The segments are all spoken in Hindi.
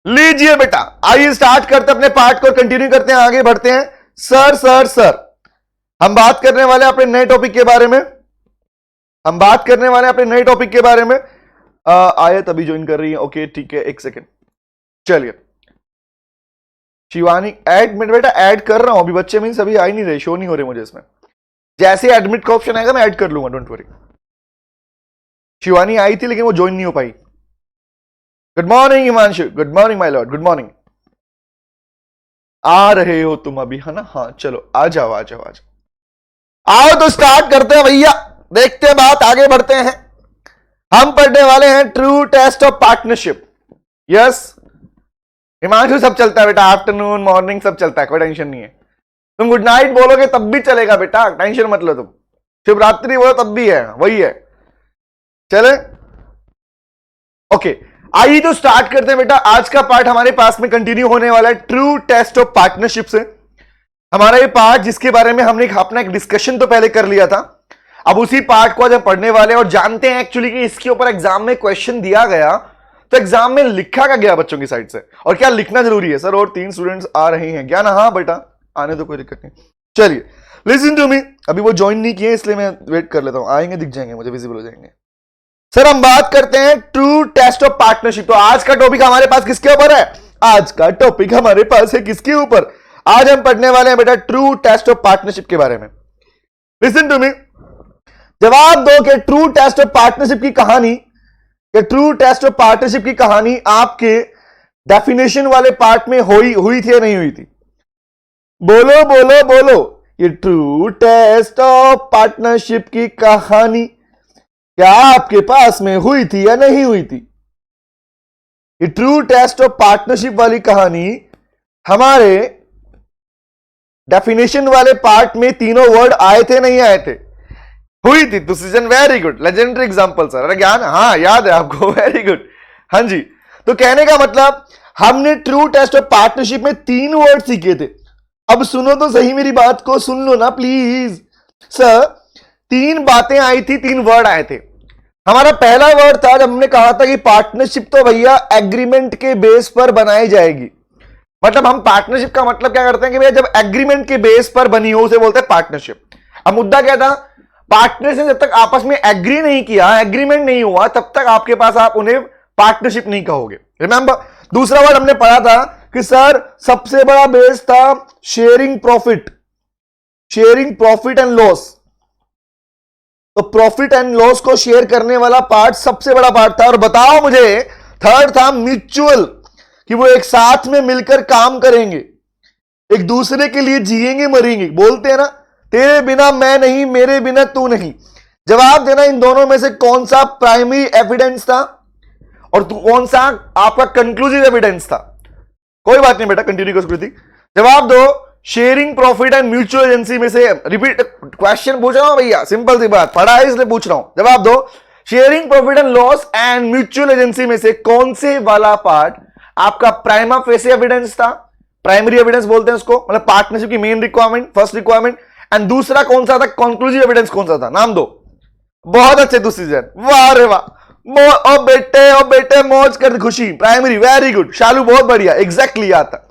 लीजिए बेटा, आइए स्टार्ट करते अपने पार्ट को, कंटिन्यू करते हैं, आगे बढ़ते हैं। सर हम बात करने वाले हैं अपने नए टॉपिक के बारे में। हम बात करने वाले हैं अपने नए टॉपिक के बारे में। आयत अभी ज्वाइन कर रही है, ओके ठीक है, एक सेकेंड। चलिए शिवानी एडमिट, बेटा ऐड कर रहा हूं अभी, बच्चे मीन अभी आ ही नहीं रहे, शो नहीं हो रहे मुझे इसमें। जैसे एडमिट का ऑप्शन आएगा मैं ऐड कर लूंगा, डोंट वरी। शिवानी आई थी लेकिन वो ज्वाइन नहीं हो पाई। Good morning Himanshu, good morning my lord, good morning. आ रहे हो तुम अभी, है ना? हाँ चलो आ जाओ आ जाओ आ जाओ, आओ तो स्टार्ट करते हैं भैया, देखते हैं बात, आगे बढ़ते हैं। हम पढ़ने वाले हैं true test of partnership. Yes Himanshu, सब चलता है बेटा, आफ्टरनून मॉर्निंग सब चलता है, कोई टेंशन नहीं है। तुम गुड नाइट बोलोगे तब भी चलेगा बेटा, टेंशन मत लो तुम। शुभ रात्रि बोलो तब भी है, वही है। चले ओके, आइए तो स्टार्ट करते हैं बेटा। आज का पार्ट हमारे पास में कंटिन्यू होने वाला है ट्रू टेस्ट ऑफ पार्टनरशिप से। हमारा ये पार्ट जिसके बारे में हमने अपना एक डिस्कशन तो पहले कर लिया था, अब उसी पार्ट को आज हम पढ़ने वाले हैं और जानते हैं एक्चुअली कि इसके ऊपर एग्जाम में क्वेश्चन दिया गया तो एग्जाम में लिखा क्या गया बच्चों की साइड से, और क्या लिखना जरूरी है सर। और 3 स्टूडेंट्स आ रहे हैं, ज्ञान हाँ बेटा आने तो कोई दिक्कत नहीं। चलिए लिसन टू मी, अभी वो ज्वाइन नहीं किए इसलिए मैं वेट कर लेता हूं, आएंगे दिख जाएंगे मुझे, विजिबल हो जाएंगे। सर हम बात करते हैं ट्रू टेस्ट ऑफ पार्टनरशिप। तो आज का टॉपिक हमारे पास किसके ऊपर है? आज का टॉपिक हमारे पास है किसके ऊपर? आज हम पढ़ने वाले हैं बेटा ट्रू टेस्ट ऑफ पार्टनरशिप के बारे में। लिसन टू मी, जवाब दो कि ट्रू टेस्ट ऑफ पार्टनरशिप की कहानी, ट्रू टेस्ट ऑफ पार्टनरशिप की कहानी आपके डेफिनेशन वाले पार्ट में हुई थी या नहीं हुई थी? बोलो बोलो बोलो, ये ट्रू टेस्ट ऑफ पार्टनरशिप की कहानी क्या आपके पास में हुई थी या नहीं हुई थी? ये ट्रू टेस्ट ऑफ पार्टनरशिप वाली कहानी हमारे डेफिनेशन वाले पार्ट में तीनों वर्ड आए थे नहीं आए थे? हुई थी। तो season very good, legendary example sir. अरे ज्ञान हाँ याद है आपको, वेरी गुड। हाँ जी, तो कहने का मतलब हमने ट्रू टेस्ट ऑफ पार्टनरशिप में 3 वर्ड सीखे थे। अब सुनो तो सही मेरी बात को, सुन लो ना प्लीज। सर 3 बातें आई थी, 3 वर्ड आए थे। हमारा पहला वर्ड था जब हमने कहा था कि पार्टनरशिप तो भैया एग्रीमेंट के बेस पर बनाई जाएगी। मतलब हम पार्टनरशिप का मतलब क्या करते हैं कि भैया जब एग्रीमेंट के बेस पर बनी हो उसे बोलते हैं पार्टनरशिप। अब मुद्दा क्या था? पार्टनर से जब तक आपस में एग्री नहीं किया, एग्रीमेंट नहीं हुआ, तब तक आपके पास आप उन्हें पार्टनरशिप नहीं कहोगे। रिमेंबर, दूसरा वर्ड हमने पढ़ा था कि सर सबसे बड़ा बेस था sharing profit, sharing profit and loss. तो प्रॉफिट एंड लॉस को शेयर करने वाला पार्ट सबसे बड़ा पार्ट था। और बताओ मुझे थर्ड था म्यूचुअल, कि वो एक साथ में मिलकर काम करेंगे, एक दूसरे के लिए जिएंगे मरेंगे। बोलते हैं ना तेरे बिना मैं नहीं, मेरे बिना तू नहीं। जवाब देना इन दोनों में से कौन सा प्राइमरी एविडेंस था और कौन सा आपका कंक्लूसिव एविडेंस था? कोई बात नहीं बेटा, कंटिन्यू कर सकती। जवाब दो, sharing profit and mutual agency में से। रिपीट क्वेश्चन पूछ रहा हूं भैया, सिंपल सी बात, पढ़ा है इसलिए पूछ रहा हूं। जवाब दो, sharing profit and loss and mutual agency में से कौन से वाला पार्ट आपका प्राइमा फेसी एविडेंस था? प्राइमरी एविडेंस बोलते हैं उसको, मतलब पार्टनरशिप की main requirement, first requirement. And दूसरा कौन सा था? कंक्लूसिव एविडेंस कौन सा था? नाम दो। बहुत अच्छे डिसीजन, वाह रे वाह। ओ बेटे मौज कर खुशी। Primary, very good. शालू बहुत बढ़िया, एग्जैक्टली याद था।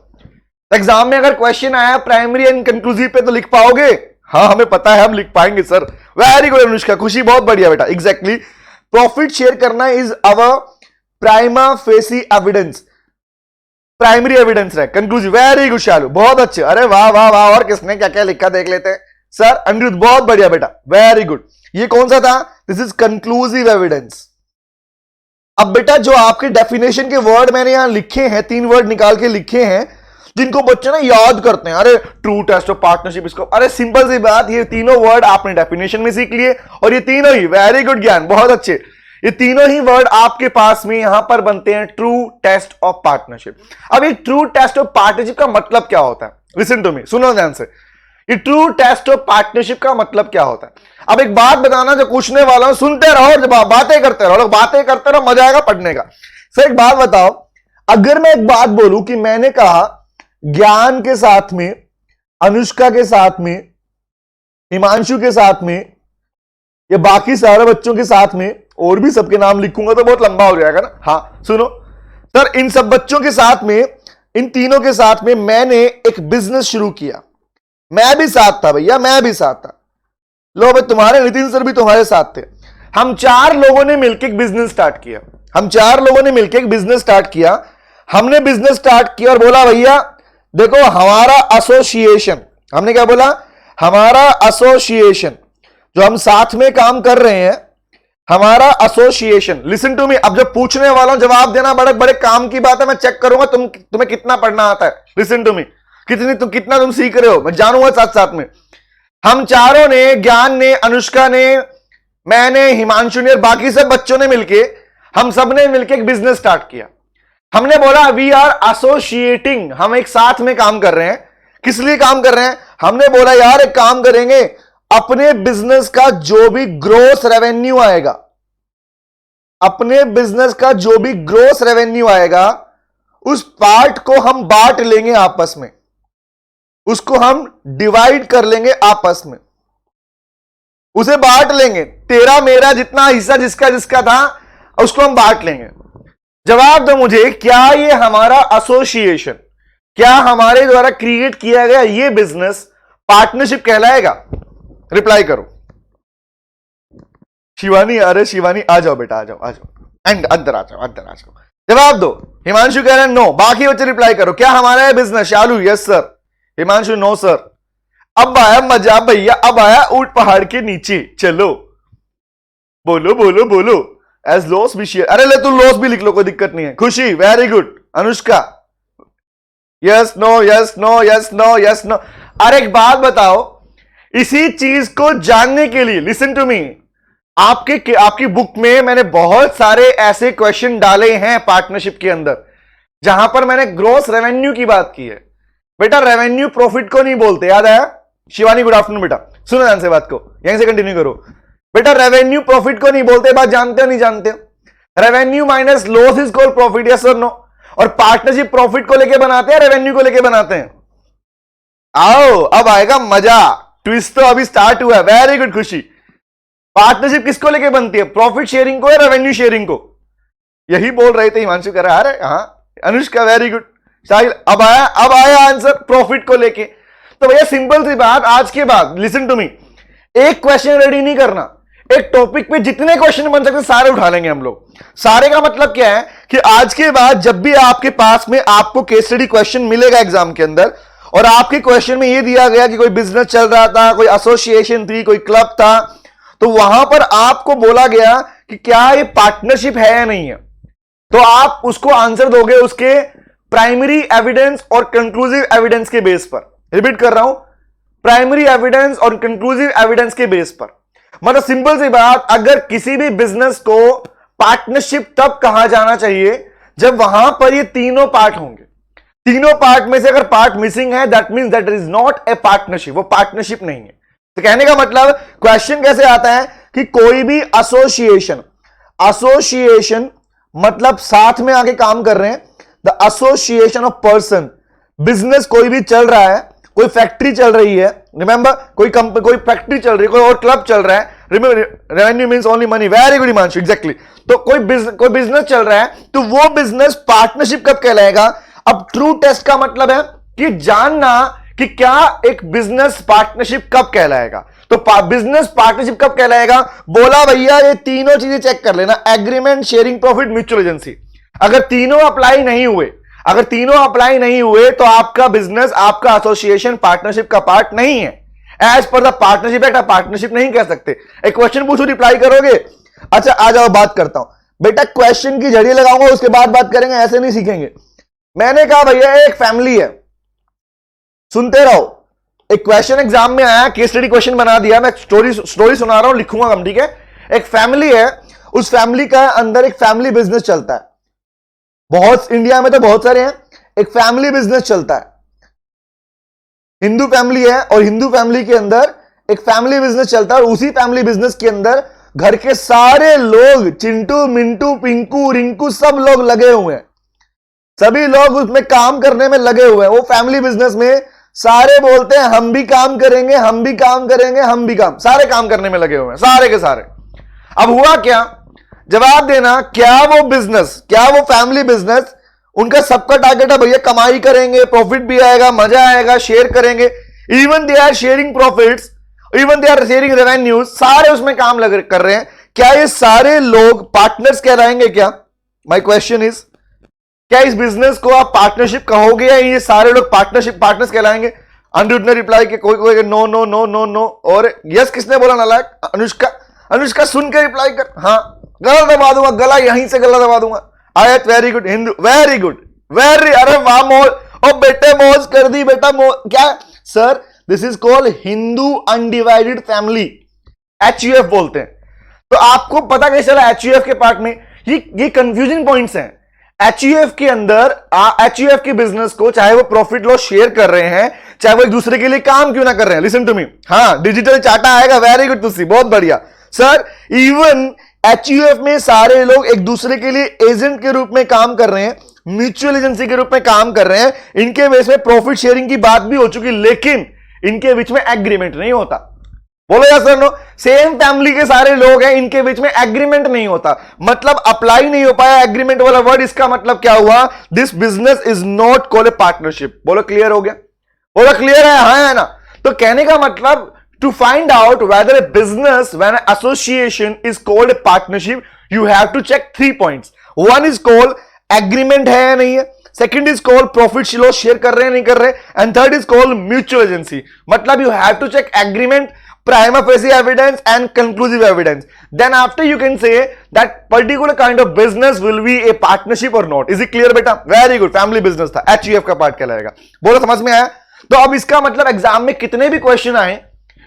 एग्जाम में अगर क्वेश्चन आया प्राइमरी एंड कंक्लूसिव पे तो लिख पाओगे? हाँ हमें पता है, हम लिख पाएंगे सर। वेरी गुड अनुष्का, खुशी बहुत बढ़िया बेटा, एग्जैक्टली। प्रॉफिट शेयर करना is our prima facie evidence, primary evidence है। कंक्लूसिव, वेरी गुड शालू, बहुत अच्छे। अरे वाह वाह वाह, और किसने क्या क्या लिखा देख लेते हैं सर। अनिरुद्ध बहुत बढ़िया बेटा, वेरी गुड। ये कौन सा था? This is conclusive evidence. अब बेटा जो आपके डेफिनेशन के वर्ड मैंने यहां लिखे हैं, 3 वर्ड निकाल के लिखे हैं जिनको बच्चे ना याद करते हैं। अरे ट्रू टेस्ट ऑफ पार्टनरशिप इसको, अरे सिंपल सी बात, ये तीनों वर्ड आपने डेफिनेशन में सीख लिए और ये तीनों ही, वेरी गुड ज्ञान, बहुत अच्छे। ये तीनों ही वर्ड आपके पास में यहां पर बनते हैं ट्रू टेस्ट ऑफ पार्टनरशिप। अब ये ट्रू टेस्ट ऑफ पार्टनरशिप का मतलब क्या होता है? लिसन टू मी, सुनो ध्यान से। ये ट्रू टेस्ट ऑफ पार्टनरशिप का मतलब क्या होता है? अब एक बात बताना जो पूछने वाला हूं, सुनते रहो, बातें करते रहो, बातें करते रहो, मजा आएगा पढ़ने का। सर एक बात बताओ, अगर मैं एक बात बोलूं कि मैंने कहा ज्ञान के साथ में, अनुष्का के साथ में, हिमांशु के साथ में, या बाकी सारे बच्चों के साथ में, और भी सबके नाम लिखूंगा तो बहुत लंबा हो जाएगा ना। हाँ सुनो, सर इन सब बच्चों के साथ में, इन तीनों के साथ में मैंने एक बिजनेस शुरू किया। मैं भी साथ था भैया, मैं भी साथ था। लो भाई, तुम्हारे नितिन सर भी तुम्हारे साथ थे। हम 4 लोगों ने मिलकर एक बिजनेस स्टार्ट किया। हम 4 लोगों ने मिलकर एक बिजनेस स्टार्ट किया। हमने बिजनेस स्टार्ट किया और बोला भैया देखो हमारा एसोसिएशन, हमने क्या बोला, हमारा एसोसिएशन जो हम साथ में काम कर रहे हैं, हमारा एसोसिएशन, लिसन टू मी, अब जब पूछने वाला हूं जवाब देना बड़े बड़े काम की बात है। मैं चेक करूंगा तुम्हें कितना पढ़ना आता है। लिसन टू मी, कितना तुम सीख रहे हो, मैं जानूंगा साथ साथ में। हम चारों ने, ज्ञान ने, अनुष्का ने, मैंने, हिमांशु ने और बाकी सब बच्चों ने मिलके, हम सब ने मिलके एक बिजनेस स्टार्ट किया। हमने बोला वी आर एसोसिएटिंग, हम एक साथ में काम कर रहे हैं। किस लिए काम कर रहे हैं? हमने बोला यार एक काम करेंगे, अपने बिजनेस का जो भी ग्रोस रेवेन्यू आएगा, अपने बिजनेस का जो भी ग्रोस रेवेन्यू आएगा, उस पार्ट को हम बांट लेंगे आपस में, उसको हम डिवाइड कर लेंगे आपस में, उसे बांट लेंगे। तेरा मेरा जितना हिस्सा जिसका जिसका था उसको हम बांट लेंगे। जवाब दो मुझे, क्या ये हमारा एसोसिएशन, क्या हमारे द्वारा क्रिएट किया गया ये बिजनेस पार्टनरशिप कहलाएगा? रिप्लाई करो। शिवानी, अरे शिवानी आ जाओ बेटा, आ जाओ आ जाओ, एंड अंदर आ जाओ, अंदर आ जाओ। जवाब दो। हिमांशु कह रहे हैं नो, बाकी बच्चे रिप्लाई करो, क्या हमारा है business? Shalu yes sir, Himanshu no sir. अब आया मजा भैया, अब आया ऊंट पहाड़ के नीचे, चलो बोलो बोलो बोलो। एज लॉस भी शेयर, अरे ले तू लॉस भी लिख लो, कोई दिक्कत नहीं है। Khushi very good. Anushka yes no yes no yes no yes no. अरे एक बात बताओ, इसी चीज को जानने के लिए, लिसन टू मी, आपकी बुक में मैंने बहुत सारे ऐसे क्वेश्चन डाले हैं पार्टनरशिप के अंदर जहां पर मैंने ग्रोस रेवेन्यू की बात की है। बेटा रेवेन्यू प्रॉफिट को नहीं बोलते, याद आया? शिवानी गुड आफ्टरनून बेटा, सुनो ध्यान से बात को, यहीं से कंटिन्यू करो। बेटा रेवेन्यू प्रॉफिट को नहीं बोलते, बात जानते हो नहीं जानते हो? Revenue minus loss is called profit, yes और नो? और पार्टनरशिप प्रॉफिट को लेके बनाते हैं, रेवेन्यू को लेके बनाते हैं। आओ अब आएगा मजा, ट्विस्ट तो अभी स्टार्ट हुआ है। वेरी गुड खुशी। पार्टनरशिप किसको लेके बनती है, प्रॉफिट शेयरिंग को या रेवेन्यू शेयरिंग को? यही बोल रहे थे हिमांशु कह रहा है, अरे हाँ अनुष्का वेरी गुड। साहिल अब आया आंसर प्रॉफिट को लेके। तो भैया सिंपल सी बात, आज के बाद लिसन टू मी, एक क्वेश्चन रेडी नहीं करना, एक टॉपिक पे जितने क्वेश्चन बन सकते सारे उठा लेंगे हम लोग। सारे का मतलब क्या है कि आज के बाद जब भी आपके पास में आपको केस स्टडी क्वेश्चन मिलेगा एग्जाम के अंदर, और आपके क्वेश्चन में यह दिया गया कि कोई बिजनेस चल रहा था, कोई एसोसिएशन थी, कोई क्लब था, तो वहां पर आपको बोला गया कि क्या ये पार्टनरशिप है या नहीं है, तो आप उसको आंसर दोगे उसके प्राइमरी एविडेंस और कंक्लूसिव एविडेंस के बेस पर। रिपीट कर रहा हूं, प्राइमरी एविडेंस और कंक्लूसिव एविडेंस के बेस पर। मतलब सिंपल सी बात, अगर किसी भी बिजनेस को पार्टनरशिप तब कहा जाना चाहिए जब वहां पर ये तीनों पार्ट होंगे। तीनों पार्ट में से अगर पार्ट मिसिंग है, that means that is not a partnership, वो पार्टनरशिप नहीं है। तो कहने का मतलब क्वेश्चन कैसे आता है कि कोई भी एसोसिएशन, एसोसिएशन मतलब साथ में आके काम कर रहे हैं, the association of person, business कोई भी चल रहा है, कोई फैक्ट्री चल रही है, रिमेंबर कोई फैक्ट्री चल रही है, कोई और क्लब चल रहा है, revenue means only money, very good Himanshu, exactly. तो कोई बिजनेस चल रहा है, तो वो बिजनेस पार्टनरशिप कब कहलाएगा? अब ट्रू टेस्ट का मतलब है कि जानना कि क्या एक बिजनेस पार्टनरशिप कब कहलाएगा। तो बिजनेस पार्टनरशिप कब कहलाएगा? बोला भैया ये तीनों चीजें चेक कर लेना, agreement, sharing profit, mutual agency. अगर तीनों अप्लाई नहीं हुए, अगर तीनों अप्लाई नहीं हुए तो आपका बिजनेस, आपका एसोसिएशन पार्टनरशिप का पार्ट नहीं है। As per the partnership act आप पार्टनरशिप नहीं कह सकते। एक क्वेश्चन पूछूं, रिप्लाई करोगे? अच्छा आ जाओ, बात करता हूं बेटा, क्वेश्चन की झड़ी लगाऊंगा उसके बाद बात करेंगे, ऐसे नहीं सीखेंगे। मैंने कहा भैया एक फैमिली है, सुनते रहो। एक क्वेश्चन एग्जाम में आया, केस स्टडी क्वेश्चन बना दिया, मैं स्टोरी सुना रहा हूं, लिखूंगा हम, ठीक है? एक फैमिली है, उस फैमिली का अंदर एक फैमिली बिजनेस चलता है, बहुत इंडिया में तो बहुत सारे हैं, एक फैमिली बिजनेस चलता है। हिंदू फैमिली है और हिंदू फैमिली के अंदर एक फैमिली बिजनेस चलता है, और उसी फैमिली बिजनेस के अंदर घर के सारे लोग, चिंटू, मिंटू, पिंकू, रिंकू, सब लोग लगे हुए हैं, सभी लोग उसमें काम करने में लगे हुए हैं। वो फैमिली बिजनेस में सारे बोलते हैं हम भी काम करेंगे, हम भी काम करेंगे, हम भी काम, सारे काम करने में लगे हुए हैं, सारे के सारे। अब हुआ क्या? जवाब देना, क्या वो बिजनेस, क्या वो फैमिली बिजनेस उनका सबका टारगेट है भैया कमाई करेंगे, प्रॉफिट भी आएगा, मजा आएगा, शेयर करेंगे। Even they are sharing profits, even they are sharing revenues, सारे उसमें काम कर रहे हैं। क्या ये सारे लोग पार्टनर्स कहलाएंगे क्या? माय क्वेश्चन इज, क्या इस बिजनेस को आप पार्टनरशिप कहोगे या ये सारे लोग पार्टनर्स कहलाएंगे? अनिरुद्ध ने रिप्लाई किया, कोई no no no no no, और यस किसने बोला नालायक? अनुष्का सुन के रिप्लाई कर, हाँ गला दबा दूंगा, गला यहीं से गला दबा दूंगा। आयत very good, Hindu very good, very, अरे वाह मौज, ओ बेटे मौज कर दी बेटा, क्या sir, this is called Hindu undivided family, HUF बोलते हैं। तो आपको पता कैसे चला HUF के पार्ट में? ये कंफ्यूजिंग पॉइंट्स हैं। HUF के अंदर HUF के बिजनेस को चाहे वो प्रॉफिट लॉस शेयर कर रहे हैं, चाहे वो एक दूसरे के लिए काम क्यों ना कर रहे हैं, लिसन टू मी, हाँ डिजिटल चार्टा आएगा, वेरी गुड तुसी, बहुत बढ़िया सर। इवन HUF में सारे लोग एक दूसरे के लिए एजेंट के रूप में काम कर रहे हैं, म्यूचुअल एजेंसी के रूप में काम कर रहे हैं। इनके बेस में प्रॉफिट शेयरिंग की बात भी हो चुकी, लेकिन इनके बीच में एग्रीमेंट नहीं होता। बोलो या सर नो? सेम फैमिली के सारे लोग हैं, इनके बीच में एग्रीमेंट नहीं होता, मतलब अप्लाई नहीं हो पाया एग्रीमेंट वाला वर्ड। इसका मतलब क्या हुआ? This business is not called a partnership. बोलो क्लियर हो गया? बोलो क्लियर है? हाँ है ना? तो कहने का मतलब, to find out whether a business, when an association is called a partnership, you have to check 3 points. One is called agreement है या नहीं है, second is called profit loss share कर रहे हैं नहीं कर रहे, and third is called mutual agency. मतलब you have to check agreement, prima facie evidence and conclusive evidence. Then after you can say that particular kind of business will be a partnership or not. Is it clear बेटा? Very good. Family business था, HUF का पार्ट कहलाएगा। बोलो समझ में आया? तो अब इसका मतलब एग्जाम में कितने भी क्वेश्चन आए,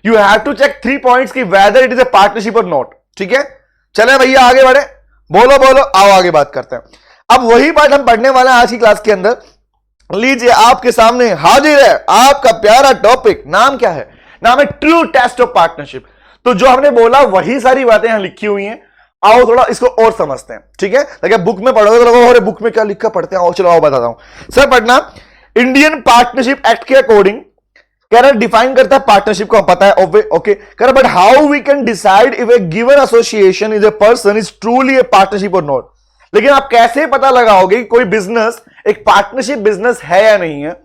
You have to check 3 points कि whether it is a partnership or not. ठीक है, चले भैया आगे बढ़े, बोलो बोलो, आओ आगे बात करते हैं। अब वही बात हम पढ़ने वाले हैं आज की क्लास के अंदर। लीजिए आपके सामने हाजिर है आपका प्यारा टॉपिक, नाम क्या है? नाम है ट्रू टेस्ट ऑफ पार्टनरशिप। तो जो हमने बोला वही सारी बातें यहां लिखी हुई हैं, आओ थोड़ा इसको और समझते हैं, ठीक है? ताकि बुक में पढ़ोगे तो अरे बुक में क्या लिखा पढ़ते हैं, आओ चलो आओ बताता हूं। सर पढ़ना, इंडियन पार्टनरशिप एक्ट के अकॉर्डिंग कह रहा डिफाइन करता है पार्टनरशिप को, पता है ओके, कह रहा but how we can decide if a given association is a person is truly a partnership or not. लेकिन आप कैसे पता लगाओगे कि कोई बिजनेस एक पार्टनरशिप बिजनेस है या नहीं है?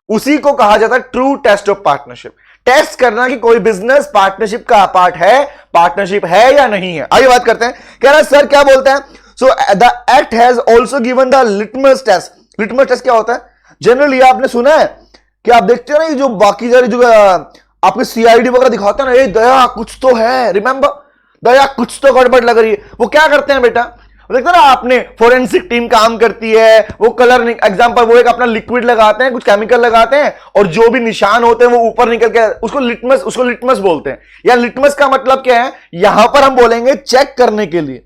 उसी को कहा जाता है true test of partnership. Test करना कि कोई बिजनेस पार्टनरशिप का पार्ट है, पार्टनरशिप है या नहीं है। आइए बात करते हैं। कह रहा सर क्या बोलते हैं? So the act has also given the litmus test. Litmus test क्या होता है? जनरली आपने सुना है कि आप देखते हो ना, जो बाकी सारे जो आपके CID वगैरह दिखाते हैं ना, ये दया कुछ तो है, रिमेंबर दया कुछ तो गड़बड़ लग रही है। वो क्या करते हैं बेटा? देखते ना आपने, फोरेंसिक टीम काम करती है, वो कलर एग्जांपल, वो एक अपना लिक्विड लगाते हैं, कुछ केमिकल लगाते हैं, और जो भी निशान होते हैं वो ऊपर निकल के उसको लिटमस बोलते हैं। या लिटमस का मतलब क्या है? यहां पर हम बोलेंगे चेक करने के लिए,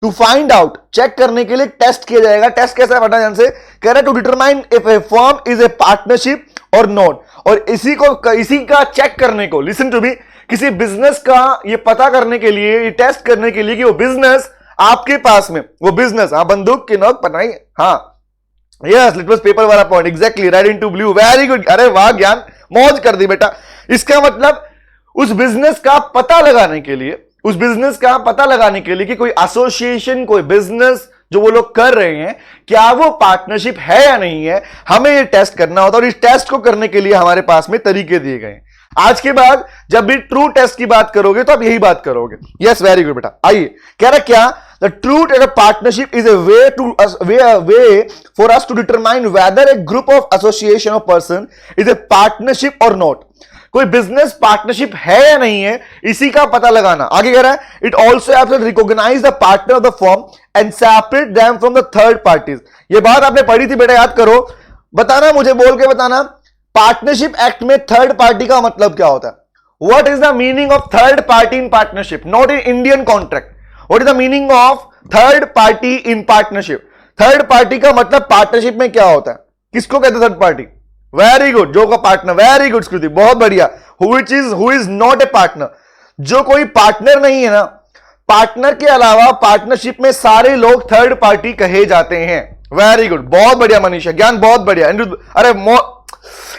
टू फाइंड आउट, चेक करने के लिए टेस्ट किया जाएगा। टेस्ट कैसा है पता ध्यान से, कह रहा है to determine if a firm is a partnership or not. और इसी का चेक करने को, लिसन टू मी, किसी बिजनेस का ये पता करने के लिए, ये टेस्ट करने के लिए कि वो बिजनेस आपके पास में, वो बिजनेस, हाँ बंदूक की नोक बनाई, हाँ यस लिटमस पेपर वाला point, exactly, red into blue, very good, अरे वाह ज्ञान, मौज कर दी बेटा। इसका मतलब उस बिजनेस का पता लगाने के लिए, उस बिजनेस का पता लगाने के लिए कि कोई एसोसिएशन, कोई बिजनेस जो वो लोग कर रहे हैं, क्या वो पार्टनरशिप है या नहीं है, हमें ये टेस्ट करना होता है। और इस टेस्ट को करने के लिए हमारे पास में तरीके दिए गए हैं। आज के बाद जब भी ट्रू टेस्ट की बात करोगे तो आप यही बात करोगे। यस वेरी गुड बेटा। आइए कह रहा क्या, the true test of partnership is a way for us to determine whether a group of association of person is a partnership or not. कोई बिजनेस पार्टनरशिप है या नहीं है, इसी का पता लगाना। आगे कह रहा है, it also haves to recognise the partner of the firm and separate them from the third parties. ये बात आपने पढ़ी थी बेटा, याद करो, बताना मुझे, बोल के बताना, पार्टनरशिप एक्ट में थर्ड पार्टी का मतलब क्या होता है? What is the meaning of third party in partnership, not in Indian contract. What is the meaning of third party in partnership? Third party का मतलब पार्टनरशिप में क्या होता है? किसको कहते हैं थर्ड पार्टी? वेरी गुड, जो का पार्टनर, वेरी गुड स्कृति, बहुत बढ़िया। Who is not A partner, जो कोई पार्टनर नहीं है ना, पार्टनर के अलावा पार्टनरशिप में सारे लोग थर्ड पार्टी कहे जाते हैं। वेरी गुड, बहुत बढ़िया मनीषा, ज्ञान बहुत बढ़िया। अरे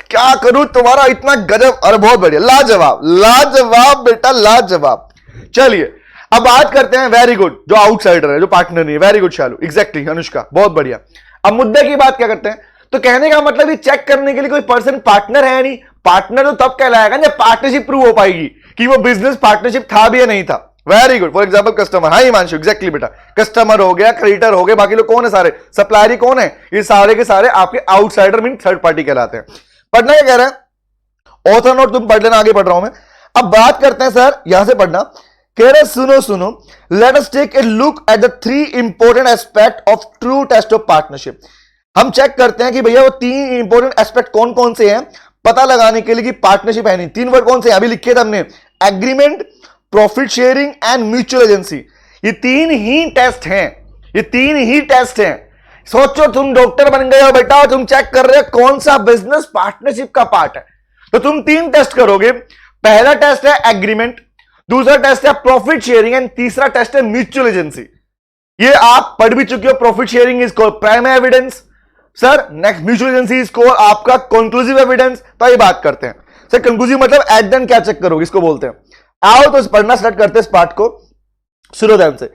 क्या करूं तुम्हारा इतना गजब, अरे बहुत बढ़िया, लाजवाब लाजवाब बेटा लाजवाब। चलिए अब बात करते हैं, वेरी गुड, जो आउटसाइडर है, जो पार्टनर नहीं है, वेरी गुड शालू, एग्जैक्टली अनुष्का, बहुत बढ़िया। अब मुद्दे की बात क्या करते हैं, तो कहने का मतलब ये चेक करने के लिए कोई पर्सन पार्टनर है नहीं, पार्टनर तो तब कहलाएगा जब पार्टनरशिप प्रूव हो पाएगी कि वो बिजनेस पार्टनरशिप था भी या नहीं था। Very good. For example customer, हाँ हिमांशु एग्जैक्टली बेटा, कस्टमर हो गया, क्रेडिटर हो गए, बाकी लोग कौन है सारे, सप्लायर ही कौन है, ये सारे के सारे आपके आउटसाइडर मीन थर्ड पार्टी कहलाते हैं। पढ़ना क्या कह रहा है, ऑथर नोट तुम पढ़ लेना, आगे पढ़ रहा हूं मैं। अब बात करते हैं सर, यहां से पढ़ना, कह रहे सुनो सुनो, let us take a look at the 3 important aspect of true test of partnership. हम चेक करते हैं कि भैया वो 3 इंपॉर्टेंट एस्पेक्ट कौन कौन से हैं पता लगाने के लिए कि पार्टनरशिप है नहीं। 3 वर्ड कौन से हैं, अभी लिखे थे हमने, agreement, profit sharing and mutual agency. ये 3 ही टेस्ट हैं, ये 3 ही टेस्ट हैं। सोचो तुम डॉक्टर बन गए हो बेटा, तुम चेक कर रहे हो कौन सा बिजनेस पार्टनरशिप का पार्ट है, तो तुम 3 टेस्ट करोगे। पहला टेस्ट है एग्रीमेंट, दूसरा टेस्ट है प्रॉफिट शेयरिंग एंड तीसरा टेस्ट है म्यूचुअल एजेंसी। ये आप पढ़ भी चुके हो। Profit sharing is called prime evidence sir, next mutual agency is called आपका कंक्लूसिव एविडेंस। तो ये बात करते हैं सर, कंक्लूसिव मतलब एट देन क्या चेक करोगे, इसको बोलते हैं। आओ तो पढ़ना स्टार्ट करते हैं इस पार्ट को, सुनो ध्यान से।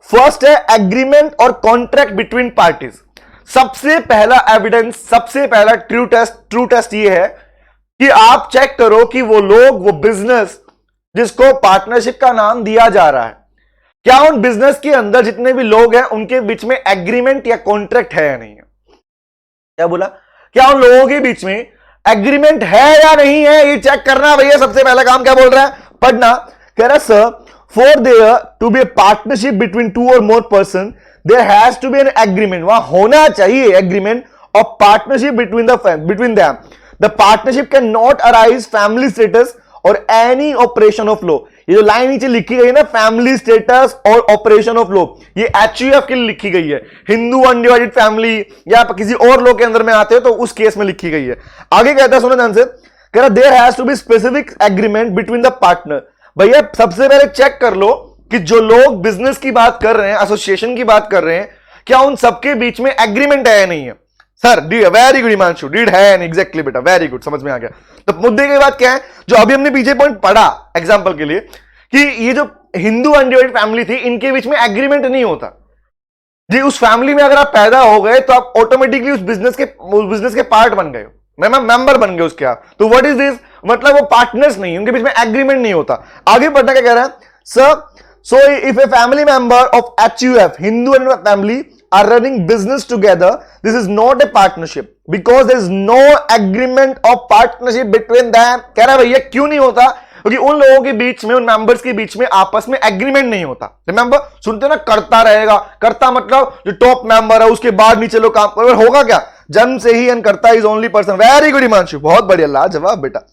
फर्स्ट है एग्रीमेंट और कॉन्ट्रैक्ट बिटवीन पार्टीज। सबसे पहला एविडेंस, सबसे पहला ट्रू टेस्ट ये है कि आप चेक करो कि वो लोग, वो बिजनेस जिसको पार्टनरशिप का नाम दिया जा रहा है, क्या उन बिजनेस के अंदर जितने भी लोग हैं उनके बीच में एग्रीमेंट या कॉन्ट्रैक्ट है या नहीं है। क्या बोला, क्या उन लोगों के बीच में एग्रीमेंट है या नहीं है, ये चेक करना भैया सबसे पहला काम। क्या बोल रहा है, पढ़ना, कह रहा sir for there to be a partnership between 2 or more person there has to be an agreement, वहां होना चाहिए agreement of partnership between them. The partnership can not arise family status or any operation of law. ये जो लाइन नीचे लिखी गई है ना, family status or operation of law, ये HUF के लिए लिखी गई है। हिंदू अनडिवाइडेड फैमिली या किसी और लॉ के अंदर में आते हो तो उस केस में लिखी गई है। आगे कहता है, सुनो ध्यान से, कह रहा there has to be specific agreement between the partner. भैया सबसे पहले चेक कर लो कि जो लोग बिजनेस की बात कर रहे हैं, एसोसिएशन की बात कर रहे हैं, क्या उन सबके बीच में एग्रीमेंट है या नहीं है। Sir very good Himanshu, deed है एग्जैक्टली बेटा, वेरी गुड, समझ में आ गया। तो मुद्दे की बात क्या है, जो अभी हमने पीछे पॉइंट पढ़ा एग्जांपल के लिए, कि ये जो हिंदू अनडिवाइडेड फैमिली थी, इनके बीच में एग्रीमेंट नहीं होता जी। उस फैमिली में अगर आप पैदा हो गए तो आप ऑटोमेटिकली उस बिजनेस के पार्ट बन गए, मेंबर बन गए उसके आप। तो व्हाट इज दिस, मतलब वो पार्टनर्स नहीं, उनके बीच में एग्रीमेंट नहीं होता। आगे पढ़ना क्या कह रहा है sir, so if a family member of HUF, Hindu and family, are running business together, this is not a partnership because there is no agreement of partnership between them। कह रहा है भैया क्यों नहीं होता, क्योंकि उन लोगों के बीच में, उन मेंबर्स के बीच में आपस में एग्रीमेंट नहीं होता। रिमेंबर, सुनते ना, करता रहेगा, करता मतलब जो टॉप मेंबर है उसके बाद नीचे लोग काम कर, होगा क्या, जन्म से ही करता is only person. Very good Himanshu, बहुत बढ़िया, लाजवाब बेटा,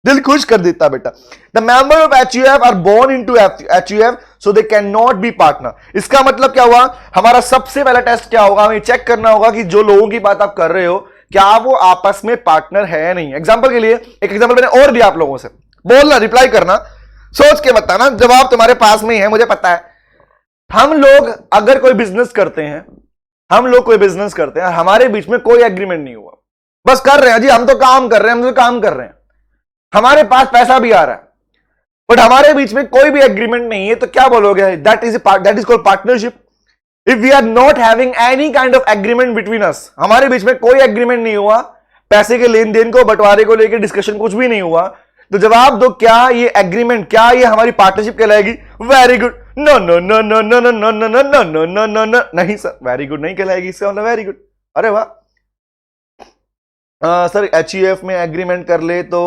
दिल खुश कर देता बेटा। The member of HUF are born into HUF so they can not be partner. इसका मतलब क्या हुआ, हमारा सबसे पहला टेस्ट क्या होगा, हमें चेक करना होगा कि जो लोगों की बात आप कर रहे हो क्या वो आपस में पार्टनर है या नहीं। एग्जांपल के लिए एक एग्जांपल मैंने और दिया आप लोगों से, बोलना, रिप्लाई करना, सोच के बताना, जवाब तुम्हारे पास में ही है, मुझे पता है। हम लोग अगर कोई बिजनेस करते हैं, हम लोग कोई बिजनेस करते हैं, हमारे बीच में कोई एग्रीमेंट नहीं हुआ, बस कर रहे हैं जी, हम तो काम कर रहे हैं, हम तो काम कर रहे हैं, हमारे पास पैसा भी आ रहा है, बट हमारे बीच में कोई भी एग्रीमेंट नहीं है, तो क्या बोलोगे, that is called partnership. If we are not having any kind of agreement between us, हमारे बीच में कोई एग्रीमेंट नहीं हुआ, पैसे के लेन देन को, बंटवारे को लेकर डिस्कशन कुछ भी नहीं हुआ, तो जवाब दो, क्या ये एग्रीमेंट, क्या ये हमारी पार्टनरशिप कहलाएगी। Very good, no no no no no no no no no no no no no no, नहीं सर, वेरी गुड नहीं कहलाएगी, इसका मतलब वेरी गुड। अरे वाह सर, HUF में एग्रीमेंट कर ले तो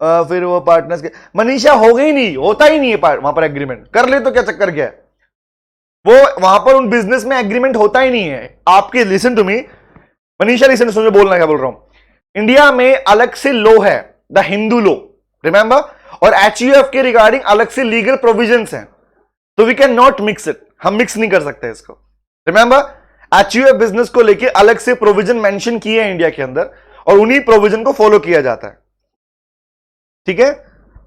फिर वो पार्टनर्स के, मनीषा हो गई नहीं, होता ही नहीं है वहां पर एग्रीमेंट, कर ले तो क्या चक्कर क्या है, वो वहां पर उन बिजनेस में एग्रीमेंट होता ही नहीं है आपके। Listen to me Manisha, listen, सुनो बोलना क्या बोल रहा हूं। इंडिया में अलग से लॉ है, द हिंदू लॉ, रिमेंबर, और HUF के रिगार्डिंग अलग से लीगल प्रोविजंस हैं, तो we can not mix it, हम मिक्स नहीं कर सकते इसको। रिमेंबर, HUF बिजनेस को लेके अलग से प्रोविजन मेंशन किए हैं इंडिया के अंदर, और उन्हीं प्रोविजन को फॉलो किया जाता है, ठीक है।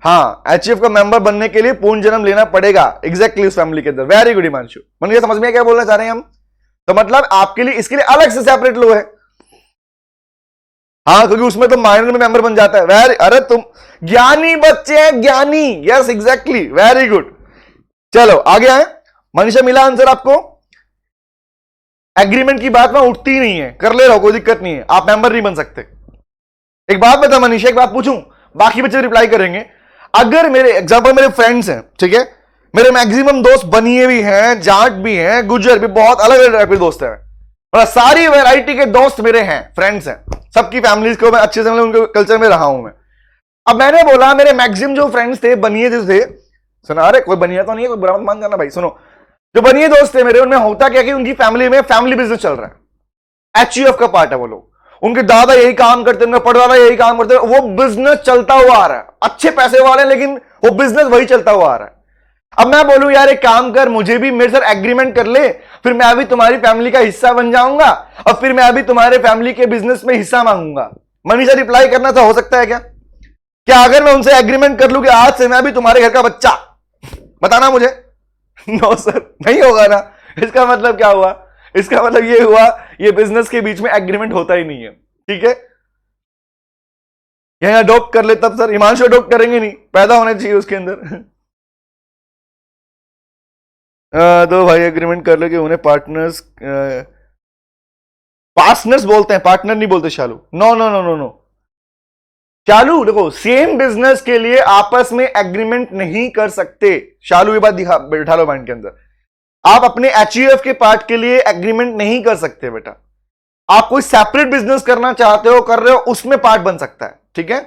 हाँ, HUF का मेंबर बनने के लिए पूर्ण जन्म लेना पड़ेगा, एग्जैक्टली उस फैमिली के अंदर। वेरी गुड हिमांशु, मन समझ में क्या बोलना चाह रहे हैं हम, तो मतलब आपके लिए, इसके लिए अलग से सेपरेट लो है, हाँ, क्योंकि उसमें तो माइनर में मेंबर बन जाता है। वेरी, अरे तुम ज्ञानी बच्चे हैं, ज्ञानी, यस एग्जैक्टली, वेरी गुड। चलो आगे आए, मनीषा मिला आंसर आपको, एग्रीमेंट की बात में उठती ही नहीं है, कर ले रहा हो, कोई दिक्कत नहीं है, आप मेंबर नहीं बन सकते। एक बात बता मनीषा, एक बात पूछूं, बाकी बच्चे रिप्लाई करेंगे। अगर मेरे एग्जांपल मेरे फ्रेंड्स हैं, ठीक है, मेरे मैक्सिमम दोस्त बनिए भी हैं, जाट भी हैं, गुजर भी, बहुत अलग अलग टाइप के दोस्त हैं, और सारी वैरायटी के दोस्त मेरे हैं, फ्रेंड्स हैं, सबकी फैमिलीज को मैं अच्छे से उनके कल्चर में रहा हूं मैं। अब मैंने बोला मेरे मैक्सिमम जो फ्रेंड्स थे, बनिए जो थे, सुना, अरे कोई बनिया तो नहीं है, कोई बुरा मत मान जाना भाई, सुनो, जो बनिए दोस्त थे मेरे, उनमें होता क्या कि उनकी फैमिली में फैमिली बिजनेस चल रहा है, एचयूएफ का पार्ट है वो लोग, उनके दादा यही काम करते, उनका परदादा यही काम करते, वो बिजनेस चलता हुआ आ रहा है, अच्छे पैसे वाले, लेकिन वो बिजनेस वही चलता हुआ आ रहा है। अब मैं बोलूं यार एक काम कर, मुझे भी मेरे साथ एग्रीमेंट कर ले, फिर मैं अभी तुम्हारी फैमिली का हिस्सा बन जाऊंगा, और फिर मैं अभी तुम्हारे फैमिली के बिजनेस में हिस्सा मांगूंगा। मनीषा रिप्लाई करना था, हो सकता है क्या? क्या अगर मैं उनसे एग्रीमेंट कर लूं कि आज से मैं अभी तुम्हारे घर का बच्चा, बताना मुझे। नो सर, नहीं होगा ना। इसका मतलब क्या हुआ? इसका मतलब ये हुआ, ये बिजनेस के बीच में एग्रीमेंट होता ही नहीं है, ठीक है। यहां अडॉप्ट कर ले तब सर, हिमांशु अडॉप्ट करेंगे नहीं, पैदा होने चाहिए उसके अंदर। दो भाई एग्रीमेंट कर ले कि उन्हें पार्टनर्स पार्टनर्स बोलते हैं, पार्टनर नहीं बोलते Shalu. No no no no no Shalu, देखो सेम बिजनेस के लिए आपस में एग्रीमेंट नहीं कर सकते शालू, ये बात बैठा लो माइंड के अंदर। आप अपने एचयूएफ के पार्ट के लिए एग्रीमेंट नहीं कर सकते बेटा। आप कोई सेपरेट बिजनेस करना चाहते हो, कर रहे हो, उसमें पार्ट बन सकता है, ठीक है।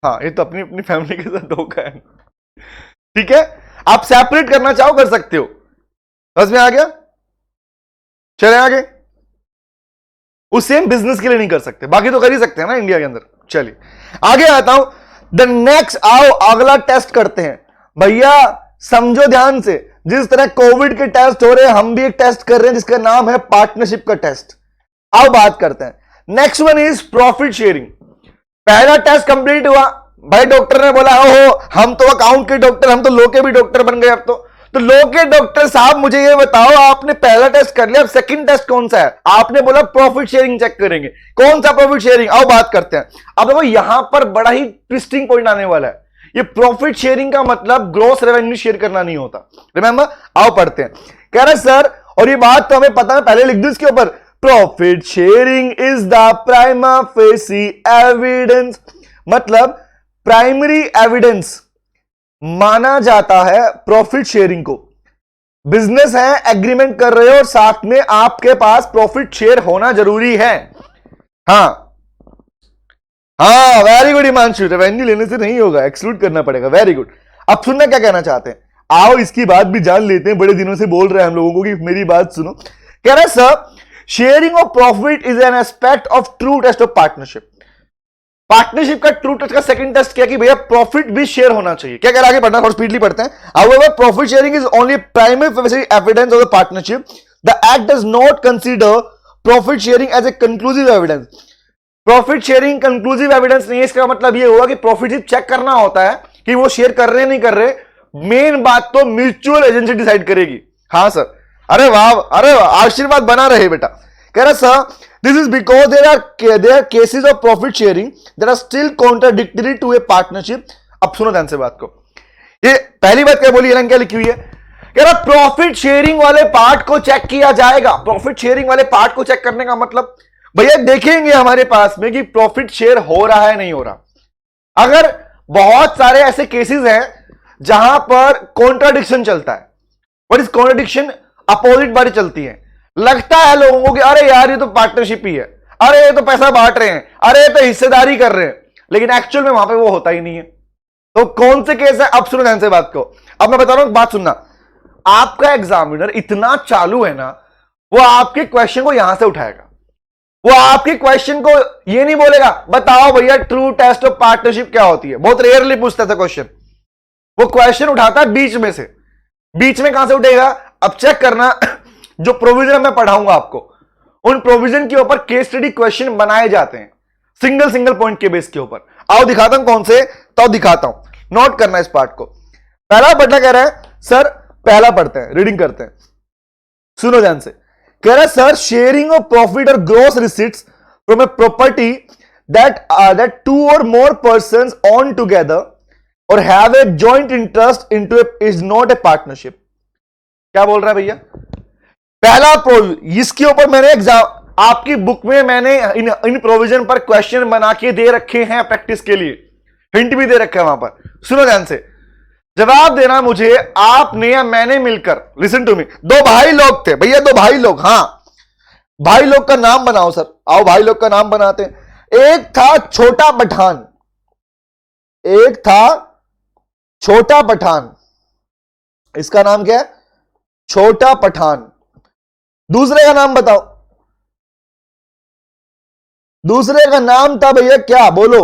हाँ, ये तो अपनी अपनी फैमिली के साथ धोखा है, ठीक है। आप सेपरेट करना चाहो कर सकते हो, बस में आ गया, चले आगे। उस सेम बिजनेस के लिए नहीं कर सकते, बाकी तो कर ही सकते हैं ना इंडिया के अंदर। चलिए आगे आता हूं, द नेक्स्ट, आओ अगला टेस्ट करते हैं भैया, समझो ध्यान से। जिस तरह कोविड के टेस्ट हो रहे हैं, हम भी एक टेस्ट कर रहे हैं जिसका नाम है पार्टनरशिप का टेस्ट। आओ बात करते हैं। Next one is profit sharing. पहला टेस्ट कंप्लीट हुआ भाई, डॉक्टर ने बोला ओहो हम तो अकाउंट के डॉक्टर, हम तो लो के भी डॉक्टर बन गए अब तो लो के डॉक्टर साहब मुझे ये बताओ, आपने पहला टेस्ट कर लिया, अब सेकंड टेस्ट कौन सा है? आपने बोला प्रॉफिट शेयरिंग चेक करेंगे। कौन सा प्रॉफिट शेयरिंग? आओ बात करते हैं। अब देखो यहां पर बड़ा ही ट्विस्टिंग पॉइंट आने वाला है। ये प्रॉफिट शेयरिंग का मतलब ग्रॉस रेवेन्यू शेयर करना नहीं होता, रिमेंबर। आओ पढ़ते हैं। कह रहे सर, और ये बात तो हमें पता है, पहले लिख दो इसके ऊपर, profit sharing is the prima facie evidence, मतलब प्राइमरी एविडेंस माना जाता है प्रॉफिट शेयरिंग को। बिजनेस है, एग्रीमेंट कर रहे हो, और साथ में आपके पास प्रॉफिट शेयर होना जरूरी है। हाँ हाँ, वेरी गुड हिमांशु, रेवेन्यू लेने से नहीं होगा, एक्सक्लूड करना पड़ेगा, वेरी गुड। अब सुनना क्या कहना चाहते हैं, आओ इसकी बात भी जान लेते हैं। बड़े दिनों से बोल रहे हैं हम लोगों को कि मेरी बात सुनो। कह रहा है sir, sharing of profit is an aspect of true test of partnership. Partnership का ट्रू टेस्ट का सेकंड टेस्ट क्या कि भैया प्रॉफिट भी शेयर होना चाहिए। क्या कह रहा है, आगे पढ़ना, थोड़ा स्पीडली पढ़ते हैं। However, profit sharing is only primary evidence of the partnership. The act does not consider profit sharing as a conclusive evidence. Profit sharing conclusive evidence नहीं है। इसका मतलब ये हुआ कि प्रॉफिट सिर्फ चेक करना होता है कि वो शेयर कर रहे हैं नहीं कर रहे, मेन बात तो म्यूचुअल एजेंसी डिसाइड करेगी। हाँ सर, अरे वाह, अरे आशीर्वाद बना रहे बेटा। कह रहा sir, this is because there are cases of profit sharing that are still contradictory to a partnership. अब सुनो ध्यान से बात को, ये पहली बात क्या बोली, क्या लिखी हुई है? कह रहा प्रॉफिट शेयरिंग वाले पार्ट को चेक किया जाएगा। प्रॉफिट शेयरिंग वाले पार्ट को चेक करने का मतलब भैया देखेंगे हमारे पास में कि प्रॉफिट शेयर हो रहा है नहीं हो रहा। अगर बहुत सारे ऐसे केसेस हैं जहां पर कॉन्ट्राडिक्शन चलता है, और इस कॉन्ट्राडिक्शन अपोजिट बारी चलती है, लगता है लोगों को कि अरे यार ये तो पार्टनरशिप ही है, अरे ये तो पैसा बांट रहे हैं, अरे ये तो हिस्सेदारी कर रहे हैं, लेकिन एक्चुअल में वहां पे वो होता ही नहीं है। तो कौन से केस है? अब सुनो ध्यान से बात को। अब मैं बता रहा हूं, बात सुनना। आपका एग्जामिनर इतना चालू है ना, वो आपके क्वेश्चन को यहां से उठाएगा। वो आपके क्वेश्चन को ये नहीं बोलेगा बताओ भैया ट्रू टेस्ट ऑफ पार्टनरशिप क्या होती है, बहुत रेयरली पूछता था क्वेश्चन। वो क्वेश्चन उठाता है बीच में से। बीच में कहां से उठेगा? अब चेक करना, जो प्रोविजन मैं पढ़ाऊंगा आपको, उन प्रोविजन के ऊपर केस स्टडी क्वेश्चन बनाए जाते हैं, सिंगल सिंगल पॉइंट के बेस के ऊपर। आओ दिखाता हूं कौन से, तो दिखाता हूं, नोट करना इस पार्ट को। पहला पढ़ना कह रहा है सर, पहला पढ़ते हैं, रीडिंग करते हैं, सुनो ध्यान से। कह रहा है sir, sharing of profit or gross receipts from a property that two or more persons on together or have a joint interest into is not a partnership. क्या बोल रहा है भैया? पहला इसके ऊपर मैंने एग्जाम आपकी बुक में मैंने इन प्रोविजन पर क्वेश्चन बना के दे रखे हैं प्रैक्टिस के लिए, हिंट भी दे रखे हैं वहां पर। सुनो ध्यान से, जवाब देना मुझे आपने या मैंने मिलकर। लिसन टू मी, दो भाई लोग थे भैया, दो भाई लोग। हां, भाई लोग का नाम बनाओ सर, आओ भाई लोग का नाम बनाते हैं। एक था छोटा पठान, एक था छोटा पठान, इसका नाम क्या है? छोटा पठान। दूसरे का नाम बताओ, दूसरे का नाम था भैया क्या, बोलो।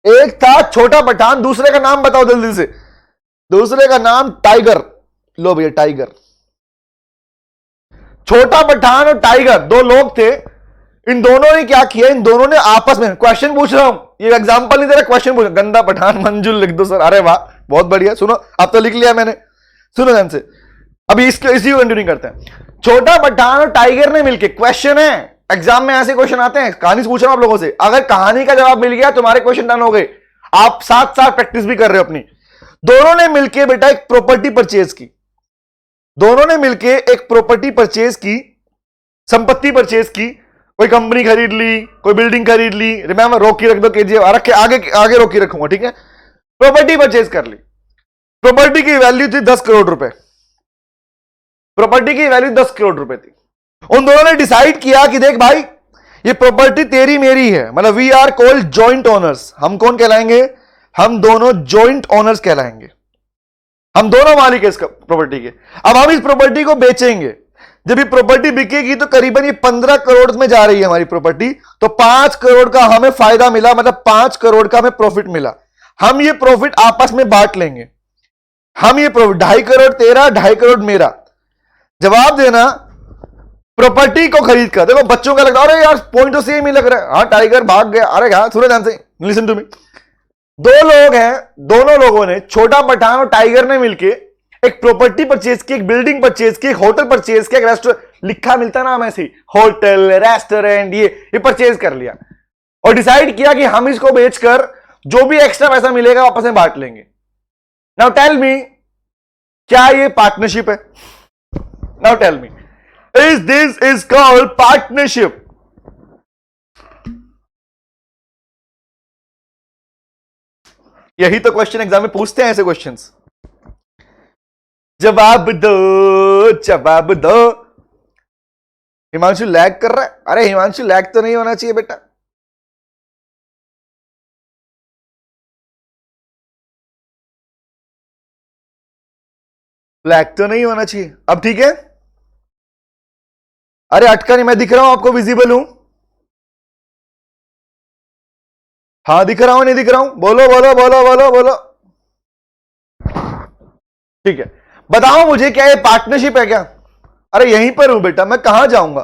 एक था छोटा पठान, दूसरे का नाम बताओ जल्दी से। दूसरे का नाम टाइगर। लो भैया टाइगर। छोटा पठान और टाइगर दो लोग थे। इन दोनों ने क्या किया, इन दोनों ने आपस में, क्वेश्चन पूछ रहा हूं, ये एग्जांपल नहीं दे रहा, क्वेश्चन पूछ, गंदा पठान मंजुल लिख दो सर। अरे वाह बहुत बढ़िया। सुनो अब तो लिख लिया मैंने, सुनो ध्यान से। अभी इसी को कंटिन्यू करते हैं। छोटा पठान और टाइगर ने मिलकर, क्वेश्चन है एग्जाम में, ऐसे क्वेश्चन आते हैं, कहानी से पूछ रहा हूं आप लोगों से। अगर कहानी का जवाब मिल गया तुम्हारे क्वेश्चन डन हो गए, आप साथ साथ प्रैक्टिस भी कर रहे हो अपनी। दोनों ने मिलकर बेटा एक प्रॉपर्टी परचेज की, दोनों ने मिलकर एक प्रॉपर्टी परचेज की, संपत्ति परचेज की। कोई कंपनी खरीद ली, कोई बिल्डिंग खरीद ली, रिमेंबर रोक के रख दो, रख के आगे आगे रोक के रखूंगा, ठीक है। प्रॉपर्टी परचेज कर ली, प्रॉपर्टी की वैल्यू थी 10 करोड़ रुपए, प्रॉपर्टी की वैल्यू 10 करोड़ रुपए थी। उन दोनों ने डिसाइड किया कि देख भाई ये प्रॉपर्टी तेरी मेरी है, मतलब we are called joint owners. हम कौन कहलाएंगे? हम दोनों जॉइंट ओनर्स कहलाएंगे, हम दोनों मालिक है इस प्रॉपर्टी के। अब हम इस प्रॉपर्टी को बेचेंगे, जब ये प्रॉपर्टी बिकेगी तो करीबन ये 15 करोड़ में जा रही है हमारी प्रॉपर्टी, तो 5 करोड़ का हमें फायदा मिला, मतलब 5 करोड़ का हमें प्रॉफिट मिला। हम ये प्रॉफिट आपस में बांट लेंगे, हम ये प्रॉफिट 2.5 करोड़ तेरा, 2.5 करोड़ मेरा। जवाब देना प्रॉपर्टी को खरीद कर। देखो बच्चों का लगता है अरे यार पॉइंट तो सेम ही लग रहा है, हाँ टाइगर भाग गया, अरे हाँ सुनो ध्यान से, लिसन टू मी। दो लोग हैं, दोनों लोगों ने, छोटा पठान और टाइगर ने मिलकर एक प्रॉपर्टी परचेज की, एक बिल्डिंग परचेज की, एक होटल परचेज किया, एक रेस्टोरेंट, लिखा मिलता ना ऐसे ही, होटल रेस्टोरेंट, ये परचेज कर लिया और डिसाइड किया कि हम इसको बेचकर जो भी एक्स्ट्रा पैसा मिलेगा वापस में बांट लेंगे। नाउ टेल मी, क्या ये पार्टनरशिप है? Now tell me, is this is called partnership? यही तो क्वेश्चन एग्जाम में पूछते हैं, ऐसे क्वेश्चंस। जवाब दो, जवाब दो। हिमांशु लैग कर रहा है? अरे हिमांशु लैग तो नहीं होना चाहिए बेटा। लैग तो नहीं होना चाहिए। अब ठीक है? अरे अटका नहीं, मैं दिख रहा हूं आपको, विजिबल हूं। हाँ दिख रहा हूं, नहीं दिख रहा हूं? बोलो बोलो बोलो बोलो बोलो। ठीक है, बताओ मुझे क्या ये पार्टनरशिप है क्या? अरे यहीं पर हूं बेटा, मैं कहां जाऊंगा?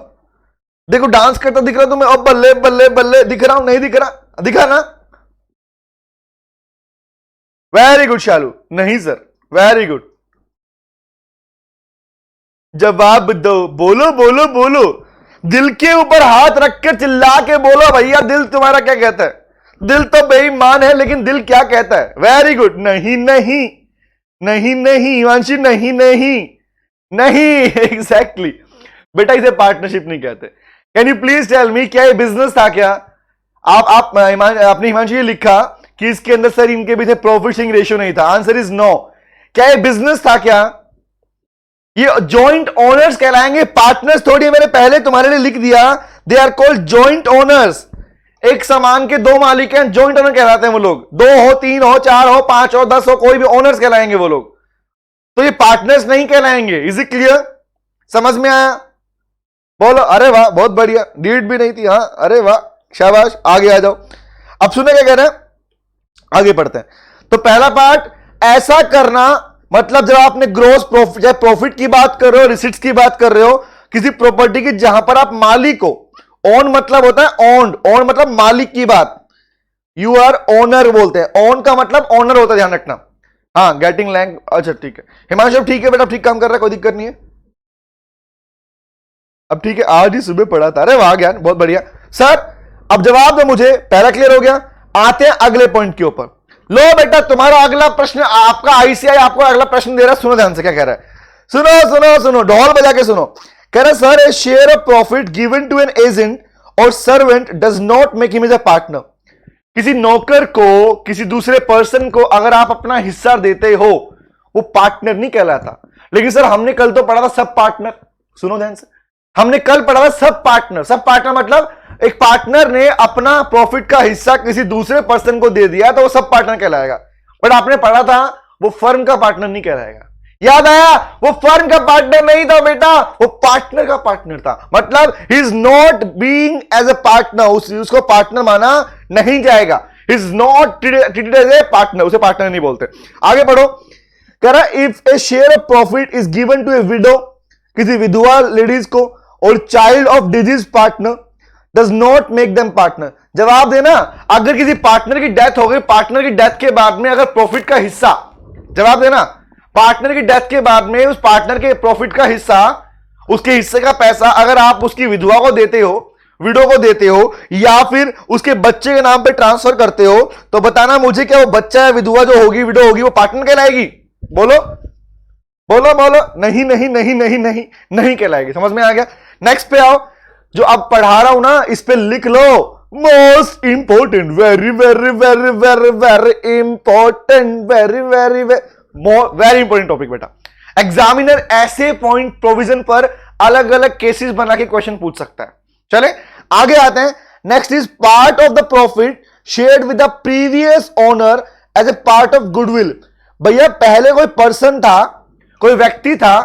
देखो डांस करता दिख रहा तुम्हें, अब बल्ले बल्ले बल्ले दिख रहा हूं, नहीं दिख रहा? दिखा ना? वेरी गुड शालू। नहीं सर, वेरी गुड। जवाब दो, बोलो बोलो बोलो, दिल के ऊपर हाथ रखकर चिल्ला के बोलो भैया, दिल तुम्हारा क्या कहता है? दिल तो बेईमान है लेकिन दिल क्या कहता है? Very good. नहीं नहीं नहीं नहीं हिमांशी, नहीं नहीं नहीं, एग्जैक्टली बेटा, इसे पार्टनरशिप नहीं कहते। Can you please tell me, क्या ये बिजनेस था क्या? आपने हिमांशी ये लिखा कि इसके अंदर सर इनके पीछे प्रॉफिट शेयरिंग रेशियो नहीं था। Answer is no. क्या ये बिजनेस था क्या? ये जॉइंट ओनर्स कहलाएंगे, पार्टनर्स थोड़ी। मैंने पहले तुम्हारे लिए लिख दिया, they are called joint owners. एक सामान के दो मालिक हैं, जॉइंट ओनर कहलाते हैं वो लोग। 2 हो, 3 हो, 4 हो, 5 हो, 10 हो, कोई भी ओनर्स कहलाएंगे वो लोग। तो ये पार्टनर्स नहीं कहलाएंगे। Is it clear? समझ में आया? बोलो। अरे वाह बहुत बढ़िया, नीड भी नहीं थी। हाँ अरे वाह शाबाश, आगे आ जाओ। अब सुने क्या कह रहे हैं, आगे पढ़ते हैं। तो पहला पार्ट, ऐसा करना मतलब जब आपने ग्रोस प्रॉफिट या प्रॉफिट की बात कर रहे हो, रिसीट्स की बात कर रहे हो किसी प्रॉपर्टी की जहां पर आप मालिक हो। ओन मतलब होता है ओन्ड, ओन मतलब मालिक की बात, यू आर ओनर बोलते हैं। ओन का मतलब ओनर होता है, ध्यान रखना। हाँ गेटिंग लैंग, अच्छा ठीक है हिमांशु, ठीक है बेटा, ठीक काम कर रहा है, कोई दिक्कत नहीं है। अब ठीक है, आज ही सुबह पढ़ा था। अरे वाह ज्ञान, बहुत बढ़िया सर। अब जवाब दो मुझे, पहला क्लियर हो गया। आते हैं अगले पॉइंट के ऊपर। लो बेटा तुम्हारा अगला प्रश्न, आपका आईसीआई आपको अगला प्रश्न दे रहा है, सुनो ध्यान से क्या कह रहा है। सुनो सुनो सुनो, ढोल बजा के सुनो। कह रहा sir, a share of profit given to an agent और servant does not make him as a partner. किसी नौकर को, किसी दूसरे पर्सन को अगर आप अपना हिस्सा देते हो, वो पार्टनर नहीं कहलाता। लेकिन सर हमने कल तो पढ़ा था सब पार्टनर। सुनो ध्यान से, हमने कल पढ़ा था सब पार्टनर। सब पार्टनर मतलब एक पार्टनर ने अपना प्रॉफिट का हिस्सा किसी दूसरे पर्सन को दे दिया तो वो सब पार्टनर कहलाएगा। बट आपने पढ़ा था वो फर्म का पार्टनर नहीं कहलाएगा। याद आया? वो फर्म का पार्टनर नहीं था बेटा, वो पार्टनर का पार्टनर था। मतलब he is not being as a partner, उसको पार्टनर माना नहीं जाएगा। He is not treated as a partner, उसे पार्टनर नहीं बोलते। आगे पढ़ो। कह रहा if a share of profit is given to a widow, किसी विधवा लेडीज को, और child of deceased partner does not make them partner. जवाब देना, अगर किसी पार्टनर की डेथ हो गई, पार्टनर की डेथ के बाद में अगर प्रॉफिट का हिस्सा, जवाब देना, पार्टनर की डेथ के बाद में उस पार्टनर के प्रॉफिट का हिस्सा, उसके हिस्से का पैसा अगर आप उसकी विधवा को देते हो, विडो को देते हो, या फिर उसके बच्चे के नाम पे ट्रांसफर करते हो, तो बताना मुझे, क्या वो बच्चा या विधवा जो होगी, विडो होगी, वो पार्टनर कहलाएगी? बोलो बोलो बोलो। नहीं नहीं नहीं नहीं नहीं नहीं कहलाएगी। समझ में आ गया? नेक्स्ट पे आओ। जो अब पढ़ा रहा हूं ना, इस पे लिख लो, most important, very very very very very important, very very very important topic बेटा। एग्जामिनर ऐसे पॉइंट प्रोविजन पर अलग अलग केसेस बना के क्वेश्चन पूछ सकता है। चले आगे आते हैं। Next is part of the profit shared with the previous owner as a part of goodwill. भैया पहले कोई पर्सन था, कोई व्यक्ति था,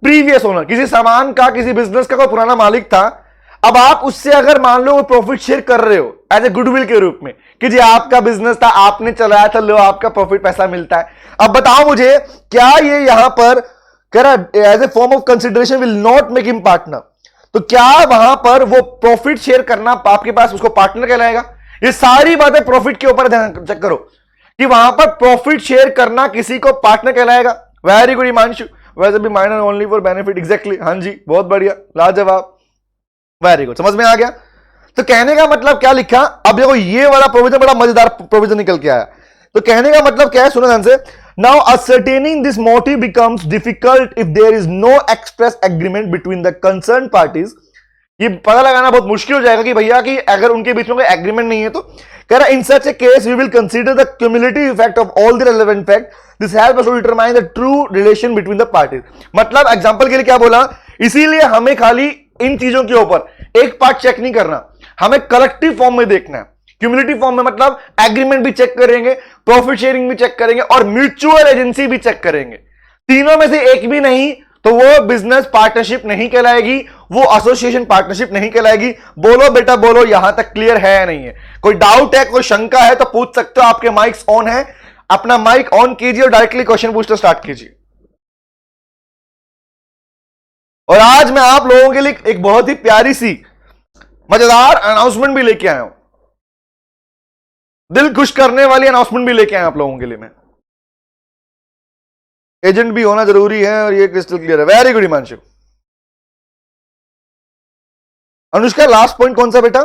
प्रीवियस ओनर, किसी सामान का, किसी बिजनेस का कोई पुराना मालिक था। अब आप उससे अगर मान लो प्रॉफिट शेयर कर रहे हो एज ए गुडविल के रूप में, कि जी आपका बिजनेस था, आपने चलाया था, लो आपका प्रॉफिट पैसा मिलता है। अब बताओ मुझे, क्या ये यहां पर कह रहा as a form of consideration will not make him partner, तो क्या वहां पर वो प्रॉफिट शेयर करना आपके पास उसको पार्टनर कहलाएगा? ये सारी बातें प्रॉफिट के ऊपर ध्यान चेक करो कि वहां पर प्रॉफिट शेयर करना किसी को पार्टनर कहलाएगा। वेरी गुड हिमांशु, वैसे भी minor only for benefit. Exactly, हाँ जी, बहुत बढ़िया, लाजवाब, वेरी गुड, समझ में आ गया। तो कहने का मतलब क्या लिखा, अब देखो ये वाला प्रोविजन बड़ा मजेदार प्रोविजन निकल के आया। तो कहने का मतलब क्या है, सुनो ध्यान से। Now ascertaining this motive becomes difficult if there is no express agreement between the concerned parties। ये पता लगाना बहुत मुश्किल हो जाएगा कि भैया कि अगर उनके बीच में कोई एग्रीमेंट नहीं है। तो कह रहा in such a case we will consider the cumulative effect of all the relevant fact, this help us to determine the true relation between the parties. मतलब एग्जांपल के लिए क्या बोला, इसीलिए हमें खाली इन चीजों के ऊपर एक पार्ट चेक नहीं करना, हमें कलेक्टिव फॉर्म में देखना है। क्यूमुलेटिव फॉर्म में मतलब एग्रीमेंट भी चेक करेंगे, प्रॉफिट शेयरिंग भी चेक करेंगे, और म्यूचुअल एजेंसी भी चेक करेंगे। तीनों में से एक भी नहीं तो वो बिजनेस पार्टनरशिप नहीं कहलाएगी, वो एसोसिएशन पार्टनरशिप नहीं कहलाएगी। बोलो बेटा बोलो, यहां तक क्लियर है या नहीं है? कोई डाउट है, कोई शंका है तो पूछ सकते हो। आपके माइक्स ऑन है, अपना माइक ऑन कीजिए और डायरेक्टली क्वेश्चन पूछना स्टार्ट कीजिए। और आज मैं आप लोगों के लिए एक बहुत ही प्यारी सी मजेदार अनाउंसमेंट भी लेके आया हूं, दिल खुश करने वाली अनाउंसमेंट भी लेके आया आप लोगों के लिए मैं। एजेंट भी होना जरूरी है और ये क्रिस्टल क्लियर है। Very good Himanshu. Anushka last point कौन सा बेटा?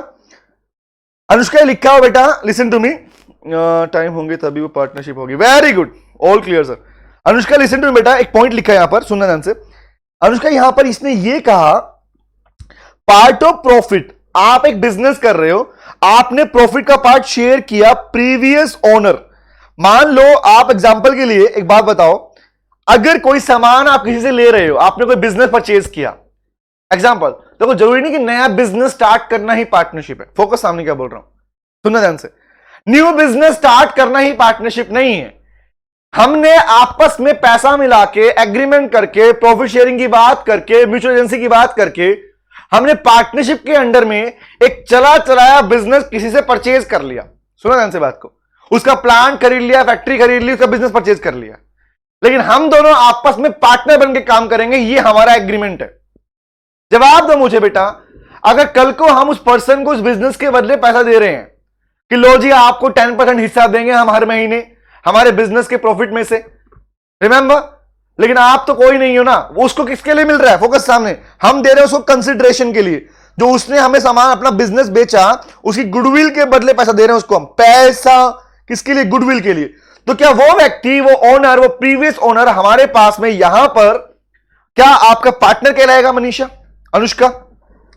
अनुष्का लिखा हो बेटा, लिसन टू मी, टाइम होंगे तभी वो पार्टनरशिप होगी। Very good, all clear sir. Anushka listen to me बेटा, एक पॉइंट लिखा है यहां पर, सुनना ध्यान से। अनुष्का यहां पर इसने ये कहा, पार्ट ऑफ प्रॉफिट, आप एक बिजनेस कर रहे हो, आपने प्रॉफिट का पार्ट शेयर किया प्रीवियस ओनर। मान लो आप एग्जांपल के लिए एक बात बताओ, अगर कोई सामान आप किसी से ले रहे हो, आपने कोई बिजनेस परचेज किया, एग्जांपल, देखो जरूरी नहीं कि नया बिजनेस स्टार्ट करना ही पार्टनरशिप है। फोकस सामने क्या बोल रहा हूं, सुनना ध्यान से। न्यू बिजनेस स्टार्ट करना ही पार्टनरशिप नहीं है। हमने आपस में पैसा मिला के, एग्रीमेंट करके, प्रॉफिट शेयरिंग की बात करके, म्यूचुअल एजेंसी की बात करके, हमने पार्टनरशिप के अंडर में एक चला चलाया बिजनेस किसी से परचेज कर लिया। सुना ध्यान से बात को, उसका प्लांट खरीद लिया, फैक्ट्री खरीद ली, उसका बिजनेस परचेज कर लिया, लेकिन हम दोनों आपस में पार्टनर बन के काम करेंगे, ये हमारा एग्रीमेंट है। जवाब दो मुझे बेटा, अगर कल को हम उस पर्सन को उस बिजनेस के बदले पैसा दे रहे हैं कि लो जी आपको 10% हिस्सा देंगे हम हर महीने हमारे बिजनेस के प्रॉफिट में से, रिमेंबर, लेकिन आप तो कोई नहीं हो ना, वो उसको किसके लिए मिल रहा है? फोकस सामने, हम दे रहे हैं उसको कंसिडरेशन के लिए। जो उसने हमें सामान अपना बिजनेस बेचा, उसकी गुडविल के बदले पैसा दे रहे हैं उसको हम। पैसा किसके लिए? गुडविल के लिए। तो क्या वो व्यक्ति, वो ओनर, वो प्रीवियस ओनर हमारे पास में यहां पर क्या आपका पार्टनर कहलाएगा मनीषा, अनुष्का?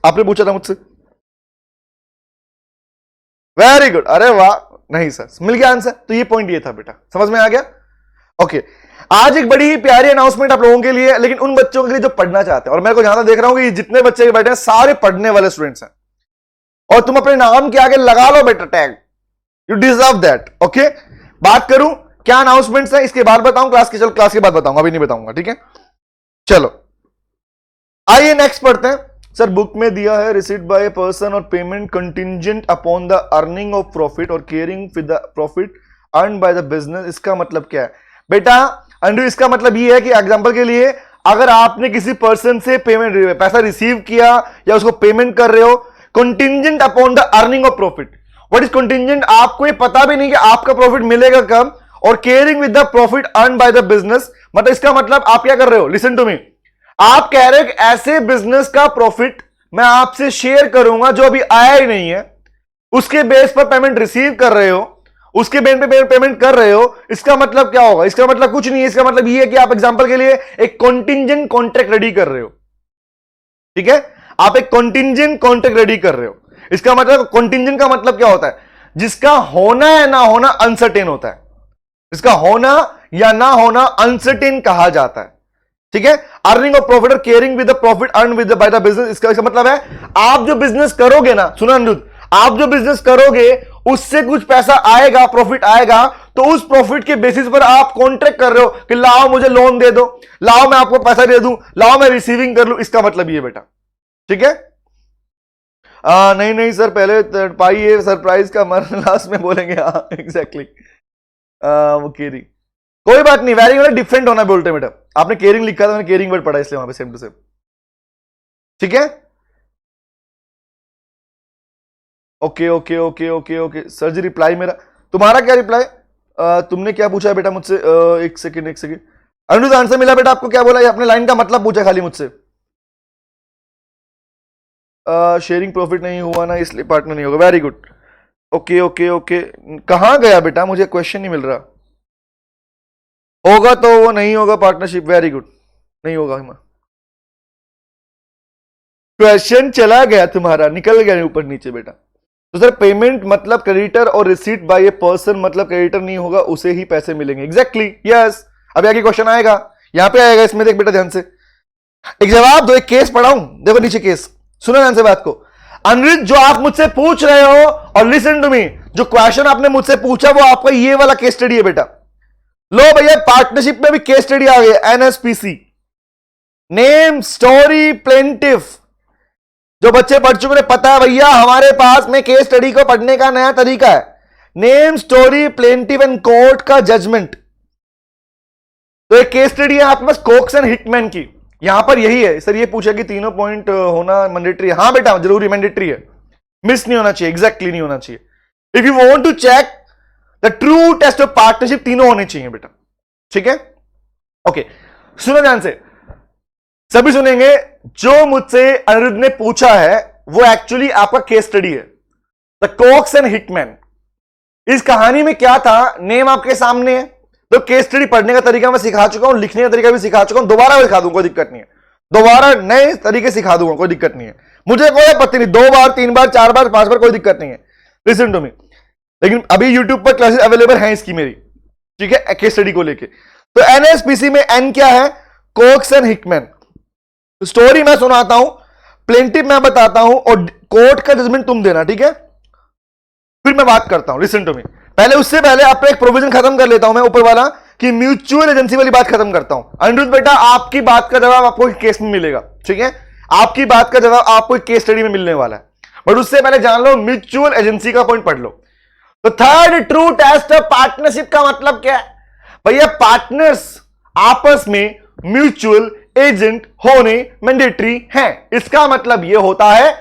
आपने पूछा था मुझसे। वेरी गुड, अरे वाह, नहीं सर, मिल गया आंसर। तो ये पॉइंट ये था बेटा, समझ में आ गया? ओके, आज एक बड़ी प्यारी अनाउंसमेंट आप लोगों के लिए, लेकिन उन बच्चों के लिए जो पढ़ना चाहते हैं, और मैं को जहां तक देख रहा हूं कि जितने बच्चे बैठे हैं सारे पढ़ने वाले स्टूडेंट्स हैं, और तुम अपने नाम के आगे लगा लो बेटा tag, you deserve that. Okay, बात करूं क्या अनाउंसमेंट्स हैं, इसके बाद बताऊं क्लास के, चलो क्लास के बाद बताऊंगा, अभी नहीं बताऊंगा, ठीक है? चलो आइए नेक्स्ट पढ़ते हैं। सर बुक में दिया है रिसीट बाय ए पर्सन और payment contingent upon the earning of profit और caring with the profit earn by the business, इसका मतलब क्या है बेटा? अंडू, इसका मतलब ये है कि एग्जांपल के लिए अगर आपने किसी पर्सन से पेमेंट पैसा रिसीव किया या उसको पेमेंट कर रहे हो, contingent upon the earning of profit. What is contingent? आपको ये पता भी नहीं कि आपका प्रॉफिट मिलेगा कब, और caring with the profit earn by the business, मतलब इसका मतलब आप क्या कर रहे हो, लिसन टू मी, आप कह रहे हो कि ऐसे बिजनेस का प्रॉफिट मैं आपसे शेयर करूंगा जो अभी आया ही नहीं है, उसके बेस पर पेमेंट रिसीव कर रहे हो, उसके बेस पे पेमेंट कर रहे हो। इसका मतलब क्या होगा? इसका मतलब कुछ नहीं है, इसका मतलब ये है कि आप एग्जांपल के लिए एक कॉन्टिंजेंट कॉन्ट्रैक्ट रेडी कर रहे हो, ठीक है? आप एक कॉन्टिंजेंट कॉन्ट्रैक्ट रेडी कर रहे हो। इसका मतलब कॉन्टिंजेंट का मतलब क्या होता है? जिसका होना या ना होना अनसर्टेन होता है, जिसका होना या ना होना अनसर्टेन कहा जाता है, ठीक है? अर्निंग ऑफ प्रॉफिट और caring with the profit earn with by the business, इसका मतलब है आप जो बिजनेस करोगे ना, सुनो अनिरुद्ध, आप जो बिजनेस करोगे उससे कुछ पैसा आएगा, प्रॉफिट आएगा, तो उस प्रॉफिट के बेसिस पर आप कॉन्ट्रैक्ट कर रहे हो कि लाओ मुझे लोन दे दो, लाओ मैं आपको पैसा दे दूं, लाओ मैं रिसीविंग कर लूं, इसका मतलब ये बेटा, ठीक है? नहीं नहीं सर, पहले पाइए सरप्राइज का लास्ट में बोलेंगे। हाँ एग्जैक्टली, वो केयरिंग, कोई बात नहीं, वेरी गुड, डिफरेंट होना बोलते बेटा, आपने केयरिंग लिखा था, मैंने केयरिंग वर्ड पढ़ा इसलिए वहां पे सेम टू सेम, ठीक है? Okay okay okay okay okay sir ji, reply मेरा, तुम्हारा क्या रिप्लाई? तुमने क्या पूछा है बेटा मुझसे? एक सेकंड एक सेकंड, अनुज आंसर मिला बेटा आपको? क्या बोला? ये अपने लाइन का मतलब पूछा खाली मुझसे। शेयरिंग प्रॉफिट नहीं हुआ ना, इसलिए पार्टनर नहीं होगा। Very good, okay okay okay, कहां गया बेटा, मुझे क्वेश्चन नहीं मिल रहा। होगा तो वो, नहीं होगा पार्टनरशिप। वेरी गुड, नहीं होगा। क्वेश्चन चला गया तुम्हारा, निकल गया ऊपर नीचे बेटा। तो सर पेमेंट मतलब क्रेडिटर और रिसीट बाय ए पर्सन मतलब क्रेडिटर नहीं होगा, उसे ही पैसे मिलेंगे। Exactly, yes. अब आगे क्वेश्चन आएगा, यहां पे आएगा, इसमें देख बेटा ध्यान से, एक जवाब दो, एक केस पढ़ाऊं, देखो नीचे केस, सुनो ध्यान से बात को। अनिरुद्ध, जो आप मुझसे पूछ रहे हो, और लिसन टू मी, जो क्वेश्चन आपने मुझसे पूछा वो आपका ये वाला केस स्टडी है बेटा। लो भैया, पार्टनरशिप में भी केस स्टडी आ गया, एनएसपीसी, नेम स्टोरी प्लेंटिफ। जो बच्चे पढ़ चुके हैं पता है भैया, हमारे पास में केस स्टडी को पढ़ने का नया तरीका है, name story plaintiff and court का जजमेंट। तो एक केस स्टडी है आपके पास कोक्स एंड हिटमैन की, यहां पर यही है। सर ये पूछा कि तीनों पॉइंट होना मैंडेटरी है। हाँ बेटा जरूरी, मैंडेटरी है, मिस नहीं होना चाहिए, एग्जैक्टली नहीं होना चाहिए। If you want to check the true test of partnership, तीनों होने चाहिए बेटा, ठीक है? ओके, सुनो ध्यान से, सभी सुनेंगे। जो मुझसे अनिरुद्ध ने पूछा है वो एक्चुअली आपका केस स्टडी है, द कोक्स एंड हिटमैन। इस कहानी में क्या था, नेम आपके सामने है, तो केस स्टडी पढ़ने का तरीका मैं सिखा चुका हूं, लिखने का तरीका भी सिखा चुका हूं, दोबारा सिखा दूंगा, कोई दिक्कत नहीं है, दोबारा नए तरीके सिखा दूंगा, कोई दिक्कत नहीं है, मुझे कोई आपत्ति नहीं, 2 बार 3 बार 4 बार 5 बार कोई दिक्कत नहीं है, लिसन टू मी। लेकिन अभी यूट्यूब पर क्लासेस अवेलेबल हैं इसकी मेरी, ठीक है, केस स्टडी को लेके। तो एनएसपीसी में एन क्या है, कोक्स एंड हिटमैन। स्टोरी मैं सुनाता हूं, प्लेंटिफ मैं बताता हूं, और कोर्ट का जजमेंट तुम देना, ठीक है? फिर मैं बात करता हूं, लिसन टू मी। पहले उससे पहले आपको एक प्रोविजन खत्म कर लेता हूं मैं ऊपर वाला, कि म्यूचुअल एजेंसी वाली बात खत्म करता हूं। अनिरुद्ध बेटा, आपकी बात का जवाब आपको केस में मिलेगा, ठीक है? आपकी बात का जवाब आपको केस स्टडी में मिलने वाला है, बट उससे पहले जान लो म्यूचुअल एजेंसी का पॉइंट पढ़ लो। तो third true test of partnership का मतलब क्या है भैया? पार्टनर्स आपस में म्यूचुअल एजेंट होने मैंडेटरी हैं। इसका मतलब यह होता है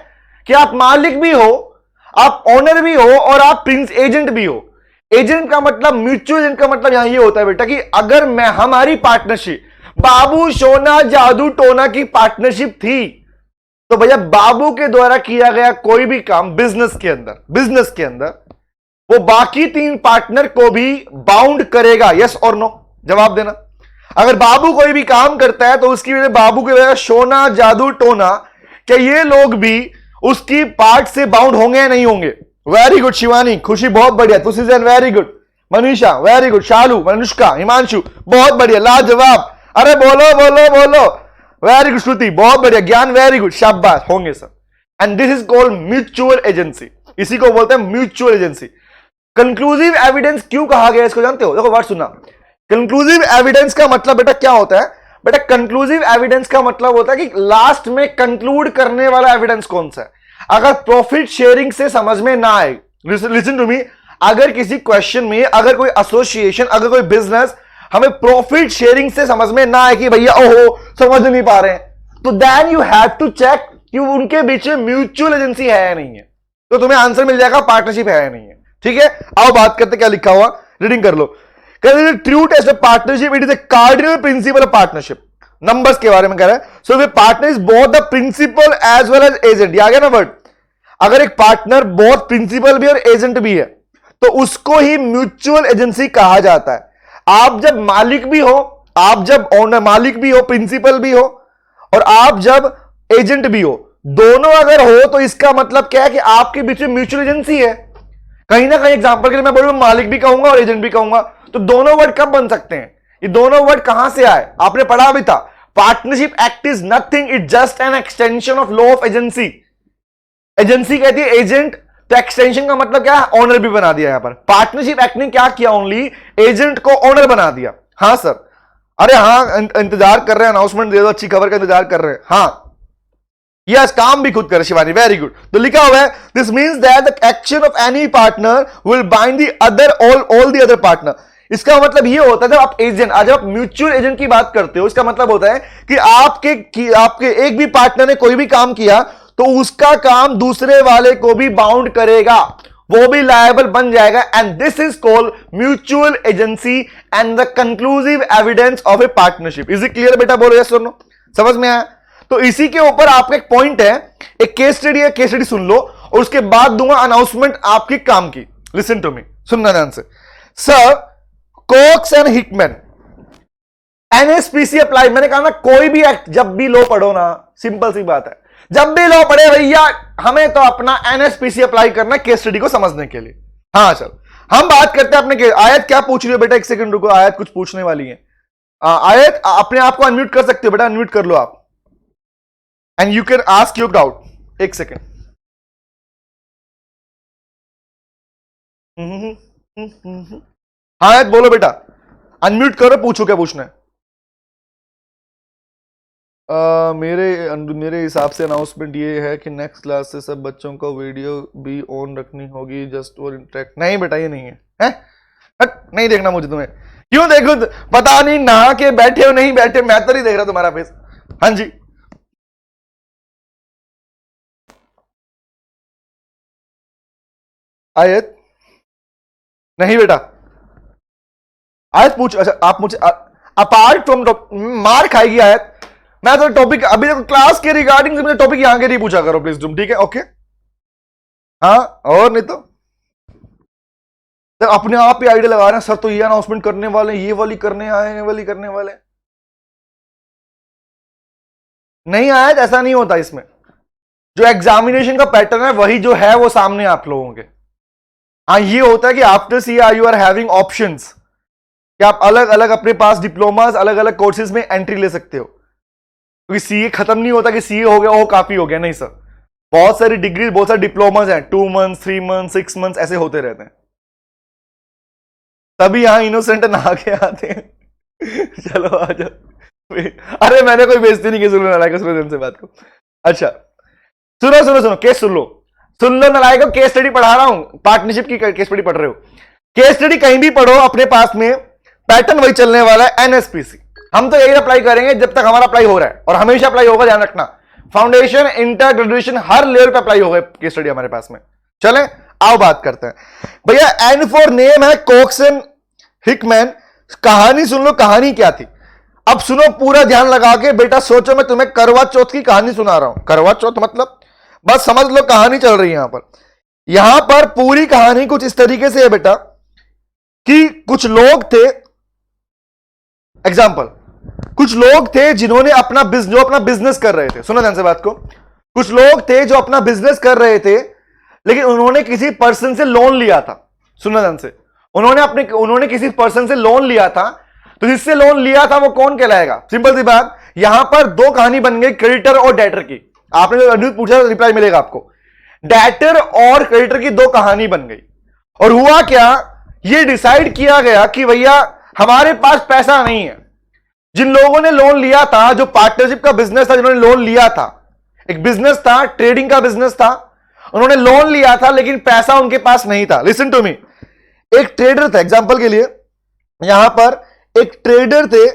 कि आप मालिक भी हो, आप ओनर भी हो, और आप प्रिंस एजेंट भी हो। एजेंट का मतलब, म्यूचुअल एजेंट का मतलब यहां ये होता है बेटा कि अगर मैं, हमारी पार्टनरशिप बाबू सोना जादू टोना की पार्टनरशिप थी, तो भैया बाबू के द्वारा किया गया कोई भी काम बिजनेस के अंदर वो बाकी 3 पार्टनर को भी बाउंड करेगा। यस और नो, जवाब देना। अगर बाबू कोई भी काम करता है तो उसकी वजह बाबू की वजह सोना जादू टोना, क्या ये लोग भी उसकी पार्ट से बाउंड होंगे या नहीं होंगे? वेरी गुड शिवानी, खुशी बहुत बढ़िया, तुसीजन very good, Manisha very good, Shalu, Anushka, Himanshu बहुत बढ़िया, लाजवाब, अरे बोलो बोलो बोलो, वेरी गुड श्रुति बहुत बढ़िया, ज्ञान वेरी गुड, शाबाश, होंगे sir. And this is called mutual agency, इसी को बोलते हैं म्यूचुअल एजेंसी। कंक्लूसिव एविडेंस क्यों कहा गया इसको जानते हो? देखो वर्ड सुनना, कंक्लूसिव एविडेंस का मतलब बेटा क्या होता है? बेटा कंक्लूसिव एविडेंस का मतलब होता है कि लास्ट में कंक्लूड करने वाला एविडेंस कौन सा है। अगर प्रॉफिट शेयरिंग से समझ में ना आए, लिसन टू मी, अगर किसी क्वेश्चन में, अगर कोई एसोसिएशन, अगर कोई बिजनेस हमें प्रॉफिट शेयरिंग से समझ में ना आए कि भैया ओहो समझ नहीं पा रहे हैं, तो then you have to check कि उनके बीच में म्यूचुअल एजेंसी है या नहीं है, तो तुम्हें आंसर मिल जाएगा पार्टनरशिप है या नहीं है। ठीक है, आओ बात करते क्या लिखा हुआ, रीडिंग कर लो। True test of partnership, it is a cardinal principle of partnership. Numbers के बारे में कह रहा है, so the partner is both the principal as well as agent. आ गया ना वर्ड? अगर एक पार्टनर बहुत प्रिंसिपल भी और एजेंट भी है तो उसको ही म्यूचुअल एजेंसी कहा जाता है। आप जब मालिक भी हो, आप जब ओनर मालिक भी हो, प्रिंसिपल भी हो, और आप जब एजेंट भी हो, दोनों अगर हो तो इसका मतलब क्या है कि आपके बीच में म्यूचुअल एजेंसी है। कहीं ना कहीं एग्जांपल के लिए मैं बोलूं मालिक भी कहूंगा और एजेंट भी कहूंगा, तो दोनों वर्ड कब बन सकते हैं? ये दोनों वर्ड कहां से आए? आपने पढ़ा भी था, partnership act is nothing, it just an extension of law of agency. Agency कहती है एजेंट, तो एक्सटेंशन का मतलब क्या है? ओनर भी बना दिया यहां पर। पार्टनरशिप एक्ट ने क्या किया? ओनली एजेंट को ओनर बना दिया। हाँ सर, अरे हाँ इंतजार कर रहे हैं, अनाउंसमेंट दे दो, अच्छी खबर का इंतजार कर रहे हैं। हाँ यस, काम भी खुद करे शिवानी, वेरी गुड। तो लिखा हुआ है, this means that the action of any partner will bind the other all the other partner. इसका मतलब ये होता है, जब आप एजेंट, आज आप म्यूचुअल एजेंट की बात करते हो, इसका मतलब होता है कि आपके एक भी पार्टनर ने कोई भी काम किया तो उसका काम दूसरे वाले को भी बाउंड करेगा, वो भी लायबल बन जाएगा। And this is called mutual agency and the conclusive evidence of A partnership. Is it clear बेटा? बोलो यस और नो, समझ में आया? तो इसी के ऊपर आपका एक पॉइंट है, एक केस स्टडी है, केस स्टडी सुन लो और उसके बाद दूंगा अनाउंसमेंट आपके काम की। लिसन टू मी, सुनना ध्यान से। Sir Cox and Hickman NSPC apply, मैंने कहा ना कोई भी एक्ट जब भी लो पढ़ो ना, सिंपल सी बात है, जब भी लो पढ़े भैया हमें तो अपना एनएसपीसी अप्लाई करना केस स्टडी को समझने के लिए। हाँ चलो हम बात करते हैं अपने आयत क्या पूछ रही हो बेटा? एक सेकंड रुको, आयत कुछ पूछने वाली है। आयत अपने आप को अनम्यूट कर सकते हो बेटा, अनम्यूट कर लो आप and you can ask your doubt. एक सेकेंड। हाँ आयत बोलो बेटा, अनम्यूट करो, पूछो क्या पूछना है। मेरे हिसाब से अनाउंसमेंट ये है कि नेक्स्ट क्लास से सब बच्चों को वीडियो भी ऑन रखनी होगी, जस्ट फॉर इंटरेक्ट। नहीं बेटा ये नहीं है, नहीं देखना मुझे तुम्हें। क्यों देखो? पता नहीं नहा के बैठे हो नहीं बैठे, मैं तो नहीं देख रहा तुम्हारा फेस। हाँ जी आयत, नहीं बेटा आयत पूछ। अच्छा आप मुझे अपार्ट फ्रॉम मार खाएगी आयत। मैं तो टॉपिक अभी देखो क्लास के रिगार्डिंग से मुझे टॉपिक यहां के नहीं पूछा करो प्लीज तुम, ठीक है? ओके हाँ, और नहीं तो अपने आप ही आइडिया लगा रहे हैं सर, तो ये अनाउंसमेंट करने वाले, ये वाली करने आए, ये वाली करने वाले। नहीं आया, ऐसा नहीं होता। इसमें जो एग्जामिनेशन का पैटर्न है वही जो है वो सामने आप लोगों के। हाँ ये होता है कि after see you are having options, कि आप अलग अलग अपने पास डिप्लोमास, अलग अलग कोर्सेज में एंट्री ले सकते हो। क्योंकि सीए खत्म नहीं होता कि सीए हो गया वो काफी हो गया, नहीं सर। बहुत सारी डिग्री, बहुत सारे डिप्लोमास हैं, 2 मंथ्स 3 मंथ्स 6 मंथ्स ऐसे होते रहते हैं। तभी यहां इनोसेंट नहा के आते हैं। चलो आ जाओ। अरे मैंने कोई बेइज्जती नहीं की, सुनो नालायक, सुनो से बात को। अच्छा सुनो सुनो सुनो, केस सुन लो नालायक, केस स्टडी पढ़ा रहा हूं, पार्टनरशिप की केस स्टडी पढ़ रहे हो। केस स्टडी कहीं भी पढ़ो, अपने पास में पैटर्न वही चलने वाला है, एनएसपीसी। हम तो यही अप्लाई करेंगे जब तक हमारा अप्लाई हो रहा है, और हमेशा अप्लाई होगा, ध्यान रखना। फाउंडेशन, इंटर, ग्रेजुएशन, हर लेवल पे अप्लाई होगा केस स्टडी हमारे पास में। चलें आओ बात करते हैं भैया। एन फॉर नेम है कोक्स एंड हिकमैन। कहानी सुन लो, कहानी क्या थी? अब सुनो पूरा ध्यान लगा के बेटा, सोचो मैं तुम्हें करवा चौथ की कहानी सुना रहा हूं। करवा चौथ मतलब बस समझ लो कहानी चल रही है यहां पर पूरी कहानी कुछ इस तरीके से है बेटा कि कुछ लोग थे, एग्जाम्पल कुछ लोग थे जिन्होंने अपना बिजनेस कर रहे थे, सुना ध्यान से बात को। कुछ लोग थे जो अपना बिजनेस कर रहे थे, लेकिन उन्होंने किसी पर्सन से लोन लिया था, सुना ध्यान से, उन्होंने किसी पर्सन से लोन लिया था। तो जिससे लोन लिया था वो कौन कहलाएगा? सिंपल सी बात, यहां पर दो कहानी बन गई, क्रेडिटर और डेटर की। आपने जो अनुज पूछा रिप्लाई मिलेगा आपको। डेटर और क्रेडिटर की दो कहानी बन गई, और हुआ क्या, ये डिसाइड किया गया कि भैया हमारे पास पैसा नहीं है। जिन लोगों ने लोन लिया था, जो पार्टनरशिप का बिजनेस था, जिन्होंने लोन लिया था, एक बिजनेस था, ट्रेडिंग का बिजनेस था, उन्होंने लोन लिया था लेकिन पैसा उनके पास नहीं था। लिसन टू मी, एक ट्रेडर था, एग्जांपल के लिए यहां पर एक ट्रेडर थे,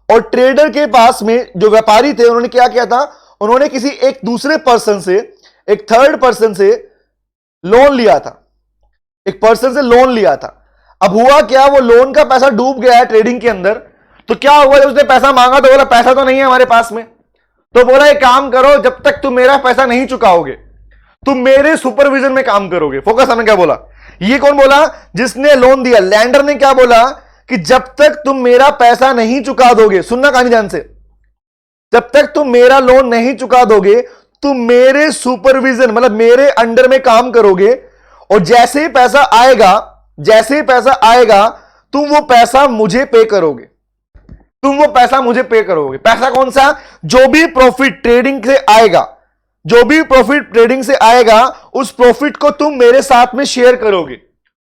और ट्रेडर के पास में जो व्यापारी थे, उन्होंने क्या किया था, उन्होंने किसी एक दूसरे पर्सन से, एक थर्ड पर्सन से लोन लिया था, एक पर्सन से लोन लिया था। अब हुआ क्या, वो लोन का पैसा डूब गया है ट्रेडिंग के अंदर। तो क्या हुआ, जब उसने पैसा मांगा तो बोला पैसा तो नहीं है हमारे पास में। तो बोला एक काम करो, जब तक तुम मेरा पैसा नहीं चुकाओगे तुम मेरे सुपरविजन में काम करोगे। फोकस, हमने क्या बोला, ये कौन बोला, जिसने लोन दिया, लैंडर ने क्या बोला कि जब तक तुम मेरा पैसा नहीं चुका दोगे, सुनना कहानी ध्यान से, जब तक तुम मेरा लोन नहीं चुका दोगे तुम मेरे सुपरविजन मतलब मेरे अंडर में काम करोगे, और जैसे ही पैसा आएगा तुम वो पैसा मुझे पे करोगे, तुम वो पैसा मुझे पे करोगे। पैसा कौन सा, जो भी प्रॉफिट ट्रेडिंग से आएगा, जो भी प्रॉफिट ट्रेडिंग से आएगा उस प्रॉफिट को तुम मेरे साथ में शेयर करोगे,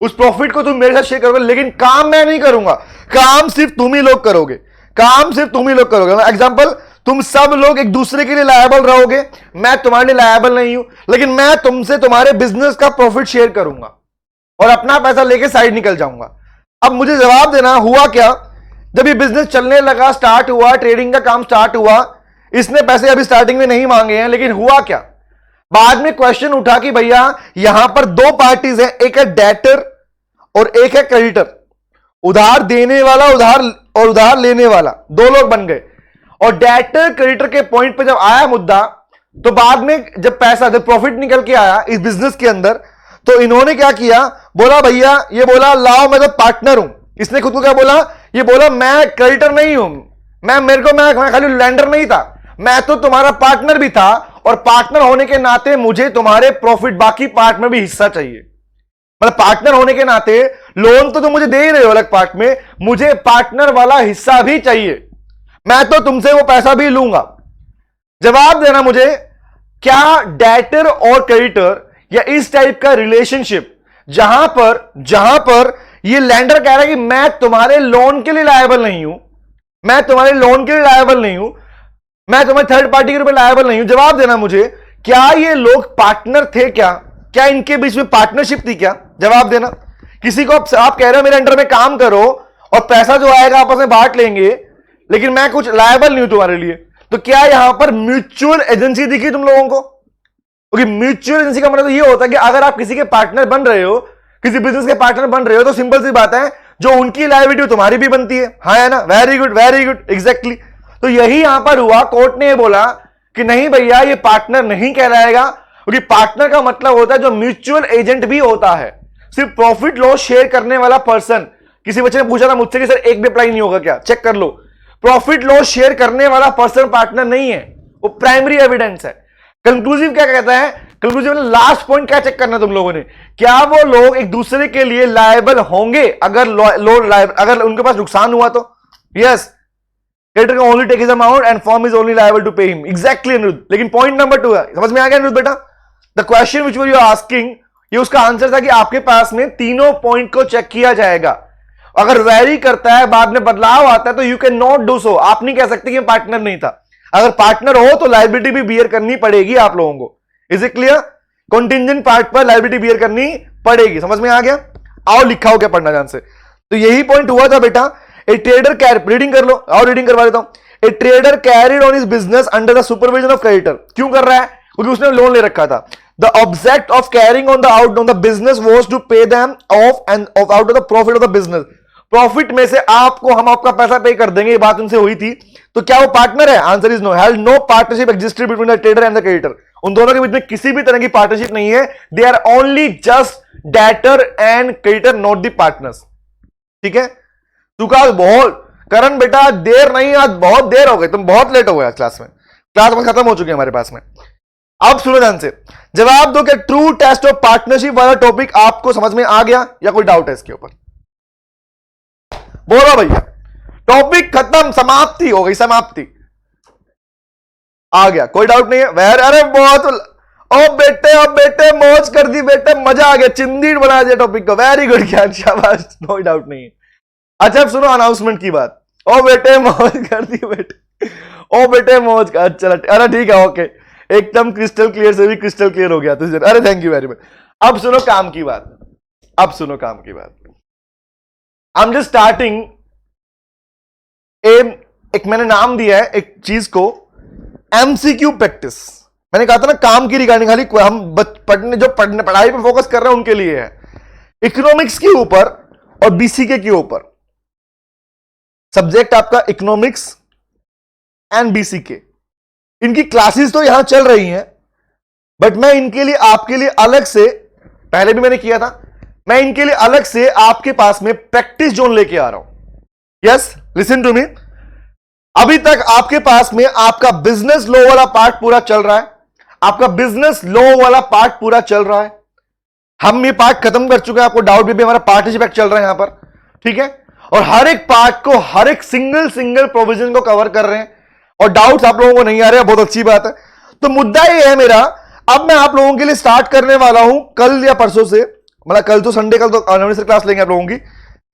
उस प्रॉफिट को तुम मेरे साथ शेयर करोगे, लेकिन काम मैं नहीं करूंगा, काम सिर्फ तुम ही लोग करोगे, काम सिर्फ तुम ही लोग करोगे। एग्जांपल, तुम सब लोग एक दूसरे के लिए लायबल रहोगे, मैं तुम्हारे लिए लायबल नहीं हूं, लेकिन मैं तुमसे तुम्हारे बिजनेस का प्रॉफिट शेयर करूंगा और अपना पैसा लेके साइड निकल जाऊंगा। अब मुझे जवाब देना, हुआ क्या, जब ये बिजनेस चलने लगा, स्टार्ट हुआ, ट्रेडिंग का काम स्टार्ट हुआ, इसने पैसे अभी स्टार्टिंग में नहीं मांगे हैं, लेकिन हुआ क्या, बाद में क्वेश्चन उठा कि भैया यहां पर दो पार्टीज हैं, एक है डेटर और एक है क्रेडिटर, उधार देने वाला और उधार लेने वाला, दो लोग बन गए। और डेटर क्रेडिटर के पॉइंट पे जब आया मुद्दा, तो बाद में जब प्रॉफिट निकल के आया इस बिजनेस के अंदर, तो इन्होंने क्या किया, बोला भैया, ये बोला लाओ मैं तो पार्टनर हूं। इसने खुद को क्या बोला, ये बोला मैं क्रेडिटर नहीं हूं, मैं खाली लैंडर नहीं था, मैं तो तुम्हारा पार्टनर भी था, और पार्टनर होने के नाते मुझे तुम्हारे प्रॉफिट बाकी पार्ट में भी हिस्सा चाहिए। मतलब पार्टनर होने के नाते लोन तो तुम मुझे दे ही रहे हो अलग पार्ट में, मुझे पार्टनर वाला हिस्सा भी चाहिए, मैं तो तुमसे वो पैसा भी लूंगा। जवाब देना मुझे, क्या डेटर और क्रेडिटर या इस टाइप का रिलेशनशिप जहां पर ये लैंडर कह रहा है कि मैं तुम्हारे लोन के लिए लायबल नहीं हूं, मैं तुम्हारे लोन के लिए लायबल नहीं हूं, मैं तुम्हारे थर्ड पार्टी के रूप में लायबल नहीं हूं। जवाब देना मुझे, क्या ये लोग पार्टनर थे, क्या इनके बीच में पार्टनरशिप थी क्या? जवाब देना। किसी को आप कह रहे हो मेरे अंडर में काम करो और पैसा जो आएगा आपस में बांट लेंगे, लेकिन मैं कुछ लायबल नहीं हूं तुम्हारे लिए, तो क्या यहां पर म्यूचुअल एजेंसी दिखी तुम लोगों को? क्योंकि म्यूचुअल एजेंसी का मतलब ये होता है कि अगर आप किसी के पार्टनर बन रहे हो, किसी बिजनेस के पार्टनर बन रहे हो, तो सिंपल सी बात है, जो उनकी लायबिलिटी तुम्हारी भी बनती है। हाँ है ना, वेरी गुड एग्जैक्टली। तो यही यहां पर हुआ, कोर्ट ने बोला कि नहीं भैया ये पार्टनर नहीं कहलाएगा, क्योंकि पार्टनर का मतलब होता है जो म्यूचुअल एजेंट भी होता है, सिर्फ प्रॉफिट लॉस शेयर करने वाला पर्सन। किसी बच्चे ने पूछा था मुझसे कि सर एक भी अप्लाई नहीं होगा क्या, चेक कर लो, प्रॉफिट लॉस शेयर करने वाला पर्सन पार्टनर नहीं है, वो प्राइमरी एविडेंस है। कंक्लूसिव क्या कहता है, कंक्लूसिव लास्ट पॉइंट क्या चेक करना तुम लोगों ने, क्या वो लोग एक दूसरे के लिए लायबल होंगे अगर उनके पास नुकसान हुआ तो? Yes, creditor can only take his amount and firm is only liable to pay him. Exactly Aniruddh. लेकिन पॉइंट नंबर 2 है, समझ में आ गया अनिरुद्ध बेटा? The question which you are asking, ये उसका आंसर था कि आपके पास में तीनों पॉइंट को चेक किया जाएगा। अगर वेरी करता है, बाद में बदलाव आता है, तो you can not do so. आप नहीं कह सकते कि पार्टनर नहीं था। अगर पार्टनर हो तो लायबिलिटी भी बियर करनी पड़ेगी आप लोगों को। Is it clear? Contingent part पर लायबिलिटी बियर करनी पड़ेगी। समझ में आ गया? आओ लिखा हो क्या पढ़ना ध्यान से। तो यही पॉइंट हुआ था बेटा। ए ट्रेडर रीडिंग कर लो, और रीडिंग करवा देता हूं। ए trader carried on his business under the supervision of creditor. क्यों कर रहा है? क्योंकि उसने लोन ले रखा था। The object of carrying on the business was to pay them off and off out of the profit of the business. Profit में से हम आपका पैसा पे कर देंगे, ये बात उनसे हुई थी। तो क्या वो पार्टनर है? Answer is no. Has no partnership existed between the trader and the creditor. उन दोनों के बीच में किसी भी तरह की पार्टनरशिप नहीं है। They are only just debtor and creditor, not the partners. ठीक है? चुका बहुत करण बेटा देर नहीं, आज बहुत देर हो गई, तुम बहुत लेट हो गए क्लास में, क्लास में खत्म हो चुकी है हमारे पास में। अब सुनो ध्यान से, जवाब दो कि ट्रू टेस्ट ऑफ पार्टनरशिप वाला टॉपिक आपको समझ में आ गया या कोई डाउट है इसके ऊपर? बोलो भैया, टॉपिक खत्म, समाप्ति हो गई, समाप्ति, आ गया, कोई डाउट नहीं है? वेर, अरे बहुत, ओ बेटे मौज कर दी बेटे, मजा आ गया, चिंदी बना दिया टॉपिक को, वेरी गुड ज्ञान, शाबाश, नो डाउट नहीं है। अच्छा अब सुनो अनाउंसमेंट की बात। ओ बेटे मौज कर दी बेटे, ओ बेटे मौज कर, चलो अरे ठीक है, ओके, एकदम क्रिस्टल क्लियर से भी क्रिस्टल क्लियर हो गया तुझे, अरे थैंक यू वेरी मच। अब सुनो काम की बात, अब सुनो काम की बात। आई एम जस्ट स्टार्टिंग एक मैंने नाम दिया है एक चीज को, एमसीक्यू प्रैक्टिस। मैंने कहा था ना काम की रिगार्डिंग, खाली हम पढ़ाई पे फोकस कर रहे हैं उनके लिए है, इकोनॉमिक्स के ऊपर और बीसीके के ऊपर। सब्जेक्ट आपका इकोनॉमिक्स एंड बीसीके, इनकी क्लासेस तो यहां चल रही हैं, बट मैं इनके लिए आपके लिए अलग से, पहले भी मैंने किया था, मैं इनके लिए अलग से आपके पास में प्रैक्टिस जोन लेके आ रहा हूं। Yes, listen to me. अभी तक आपके पास में आपका बिजनेस लॉ वाला पार्ट पूरा चल रहा है, आपका बिजनेस लॉ वाला पार्ट पूरा चल रहा है, हम ये पार्ट खत्म कर चुके हैं, आपको डाउट भी हमारा पार्टिसिपेट चल रहा है यहां पर, ठीक है, और हर एक पार्ट को, हर एक सिंगल प्रोविजन को कवर कर रहे हैं, और डाउट्स आप लोगों को नहीं आ रहे हैं, बहुत अच्छी बात है। तो मुद्दा ये है मेरा, अब मैं आप लोगों के लिए स्टार्ट करने वाला हूं कल या परसों से, मतलब कल तो संडे, कल तो एनिवर्सरी क्लास लेंगे आप लोगों की,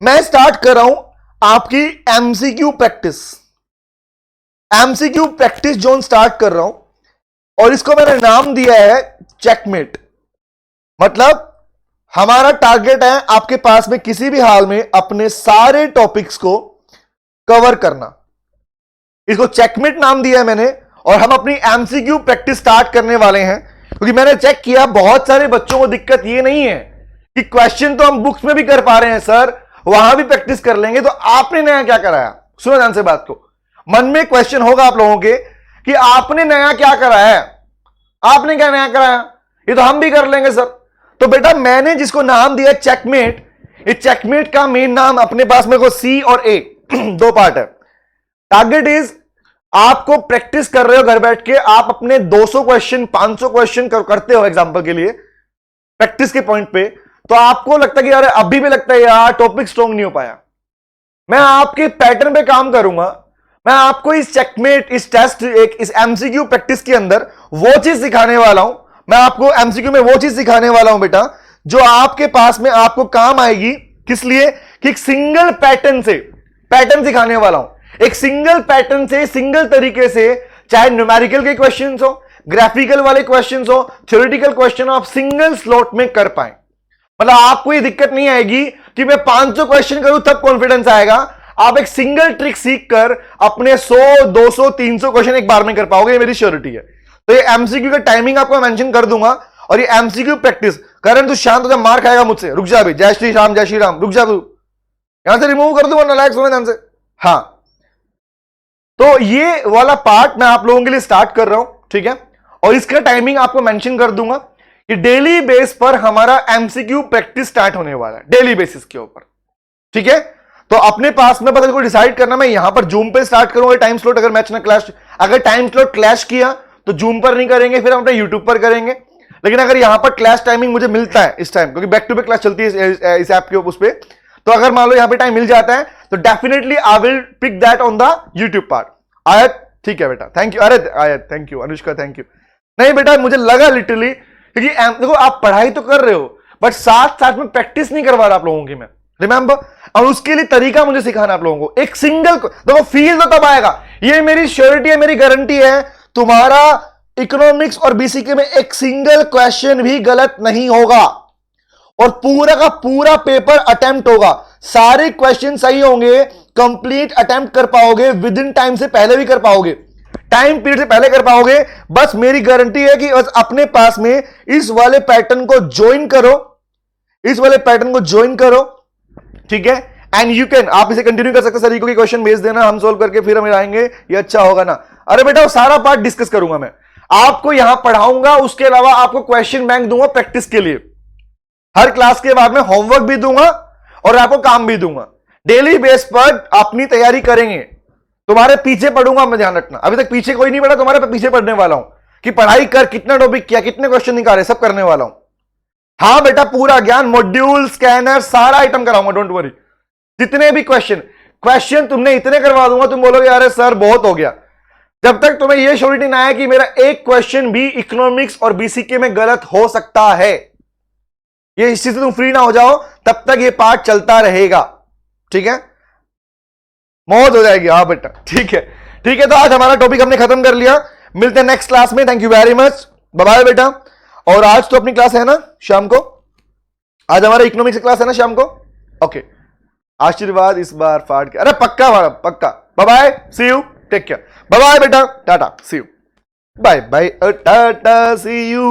मैं स्टार्ट कर रहा हूं आपकी MCQ practice, MCQ practice zone start कर रहा हूं, और इसको मैंने नाम दिया है चेकमेट। मतलब हमारा टारगेट है आपके पास में किसी भी हाल में अपने सारे टॉपिक्स को कवर करना, इसको चेकमेट नाम दिया है मैंने, और हम अपनी एमसीक्यू प्रैक्टिस स्टार्ट करने वाले हैं, क्योंकि मैंने चेक किया बहुत सारे बच्चों को दिक्कत ये नहीं है कि क्वेश्चन तो हम बुक्स में भी कर पा रहे हैं सर, वहां भी प्रैक्टिस कर लेंगे, तो आपने नया क्या कराया? सुनो ध्यान से बात को, मन में क्वेश्चन होगा आप लोगों के कि आपने नया क्या कराया है, आपने क्या नया कराया, ये तो हम भी कर लेंगे सर। तो बेटा मैंने जिसको नाम दिया चेकमेट, ये चेकमेट का मेन नाम अपने पास में को सी और ए दो पार्ट है। टारगेट इज, आपको प्रैक्टिस कर रहे हो घर बैठ के, आप अपने 200 क्वेश्चन 500 क्वेश्चन करते हो एग्जांपल के लिए प्रैक्टिस के पॉइंट पे, तो आपको लगता है कि यार अभी भी लगता है यार टॉपिक स्ट्रॉन्ग नहीं हो पाया, मैं आपके पैटर्न पे काम करूंगा, मैं आपको इस चेकमेट, इस टेस्ट, इस एमसीक्यू प्रैक्टिस के अंदर वो चीज सिखाने वाला हूं, मैं आपको एमसीक्यू में वो चीज सिखाने वाला हूं बेटा, जो आपके पास में आपको काम आएगी। किस लिए? कि एक सिंगल पैटर्न से, पैटर्न सिखाने वाला हूं, एक सिंगल पैटर्न से, सिंगल तरीके से, चाहे न्यूमेरिकल के क्वेश्चंस हो, ग्राफिकल वाले क्वेश्चंस हो, थ्योरेटिकल क्वेश्चन हो, आप सिंगल स्लॉट में कर पाए। मतलब आपको ये दिक्कत नहीं आएगी कि मैं 500 क्वेश्चन करूं तब कॉन्फिडेंस आएगा, आप एक सिंगल ट्रिक सीखकर अपने 100 200 300 क्वेश्चन एक बार में कर पाओगे, ये मेरी श्योरिटी है। तो ये एमसीक्यू का टाइमिंग आपको मेंशन कर दूंगा, और ये एमसीक्यू प्रैक्टिस, करण तू शांत हो जा, मार खाएगा मुझसे, रुक जा अभी, जय श्री राम, जय श्री राम, रुक जा तू, यहां से रिमूव कर दूंगा नालायक, सुनो ध्यान से। हाँ, तो ये वाला पार्ट मैं आप लोगों के लिए स्टार्ट कर रहा हूं, ठीक है, और इसका टाइमिंग आपको मेंशन कर दूंगा कि डेली बेस पर हमारा एमसीक्यू प्रैक्टिस स्टार्ट होने वाला है, डेली बेसिस के ऊपर, ठीक है। तो अपने पास में बस को डिसाइड करना, मैं यहां पर जूम पे स्टार्ट करूंगा टाइम स्लॉट, अगर मैच ना क्लैश, अगर टाइम स्लॉट क्लैश किया तो जूम पर नहीं करेंगे, फिर हम अपने यूट्यूब पर करेंगे। लेकिन अगर यहां पर क्लैश टाइमिंग मुझे मिलता है इस टाइम, क्योंकि बैक टू बैक क्लास चलती है इस ऐप के उस पे, तो अगर मान लो यहां पे टाइम मिल जाता है तो definitely I will pick that on the YouTube part. Ayat ठीक है बेटा, थैंक यू। अरे Ayat thank you, Anushka thank you. नहीं बेटा मुझे लगा लिटरली, क्योंकि देखो आप पढ़ाई तो कर रहे हो बट साथ साथ में प्रैक्टिस नहीं करवा रहा आप लोगों की मैं, रिमेंबर, और उसके लिए तरीका मुझे सिखाना आप लोगों को। एक सिंगल देखो फील तो तब आएगा, ये मेरी श्योरिटी है, मेरी गारंटी है, तुम्हारा इकोनॉमिक्स और बीसीके में एक सिंगल क्वेश्चन भी गलत नहीं होगा, और पूरा का पूरा पेपर अटेम्प्ट होगा, सारे क्वेश्चन सही होंगे, कंप्लीट अटेम्प्ट कर पाओगे, विद इन टाइम से पहले भी कर पाओगे, टाइम पीरियड से पहले कर पाओगे। बस मेरी गारंटी है कि बस अपने पास में इस वाले पैटर्न को ज्वाइन करो, इस वाले पैटर्न को ज्वाइन करो, ठीक है, एंड यू कैन, आप इसे कंटिन्यू कर सकते हैं। सर को क्वेश्चन भेज देना, हम सोल्व करके फिर हम आएंगे, ये अच्छा होगा ना। अरे बेटा वो सारा पार्ट डिस्कस करूंगा मैं, आपको यहां पढ़ाऊंगा, उसके अलावा आपको क्वेश्चन बैंक दूंगा प्रैक्टिस के लिए, हर क्लास के बाद में होमवर्क भी दूंगा और आपको काम भी दूंगा। डेली बेस पर अपनी तैयारी करेंगे। तुम्हारे पीछे पढ़ूंगा मैं, ध्यान रखना। अभी तक पीछे कोई नहीं पढ़ा, तुम्हारे पीछे पढ़ने वाला हूं कि पढ़ाई कर, कितना टॉपिक किया, कितने क्वेश्चन निकाले, सब करने वाला हूं। हाँ बेटा, पूरा ज्ञान, मॉड्यूल, स्कैनर, सारा आइटम कराऊंगा, डोंट वरी। जितने भी क्वेश्चन तुमने इतने करवा दूंगा, तुम बोलोगे यार सर बहुत हो गया। जब तक तुम्हें यह श्योरिटी ना आए कि मेरा एक क्वेश्चन भी इकोनॉमिक्स और बीसीके में गलत हो सकता है, ये इस चीज से तुम फ्री ना हो जाओ, तब तक ये पार्ट चलता रहेगा। ठीक है, मौत हो जाएगी। हाँ बेटा, ठीक है ठीक है। तो आज हमारा टॉपिक हमने खत्म कर लिया। मिलते हैं नेक्स्ट क्लास में। Thank you very much, bye bye बेटा। और आज तो अपनी क्लास है ना शाम को, आज हमारा इकोनॉमिक्स क्लास है ना शाम को। ओके, आशीर्वाद इस बार फाड़ के, अरे पक्का मैडम पक्का। Bye bye, see you, take care, bye bye बेटा, tata, see you, bye bye, tata, see you.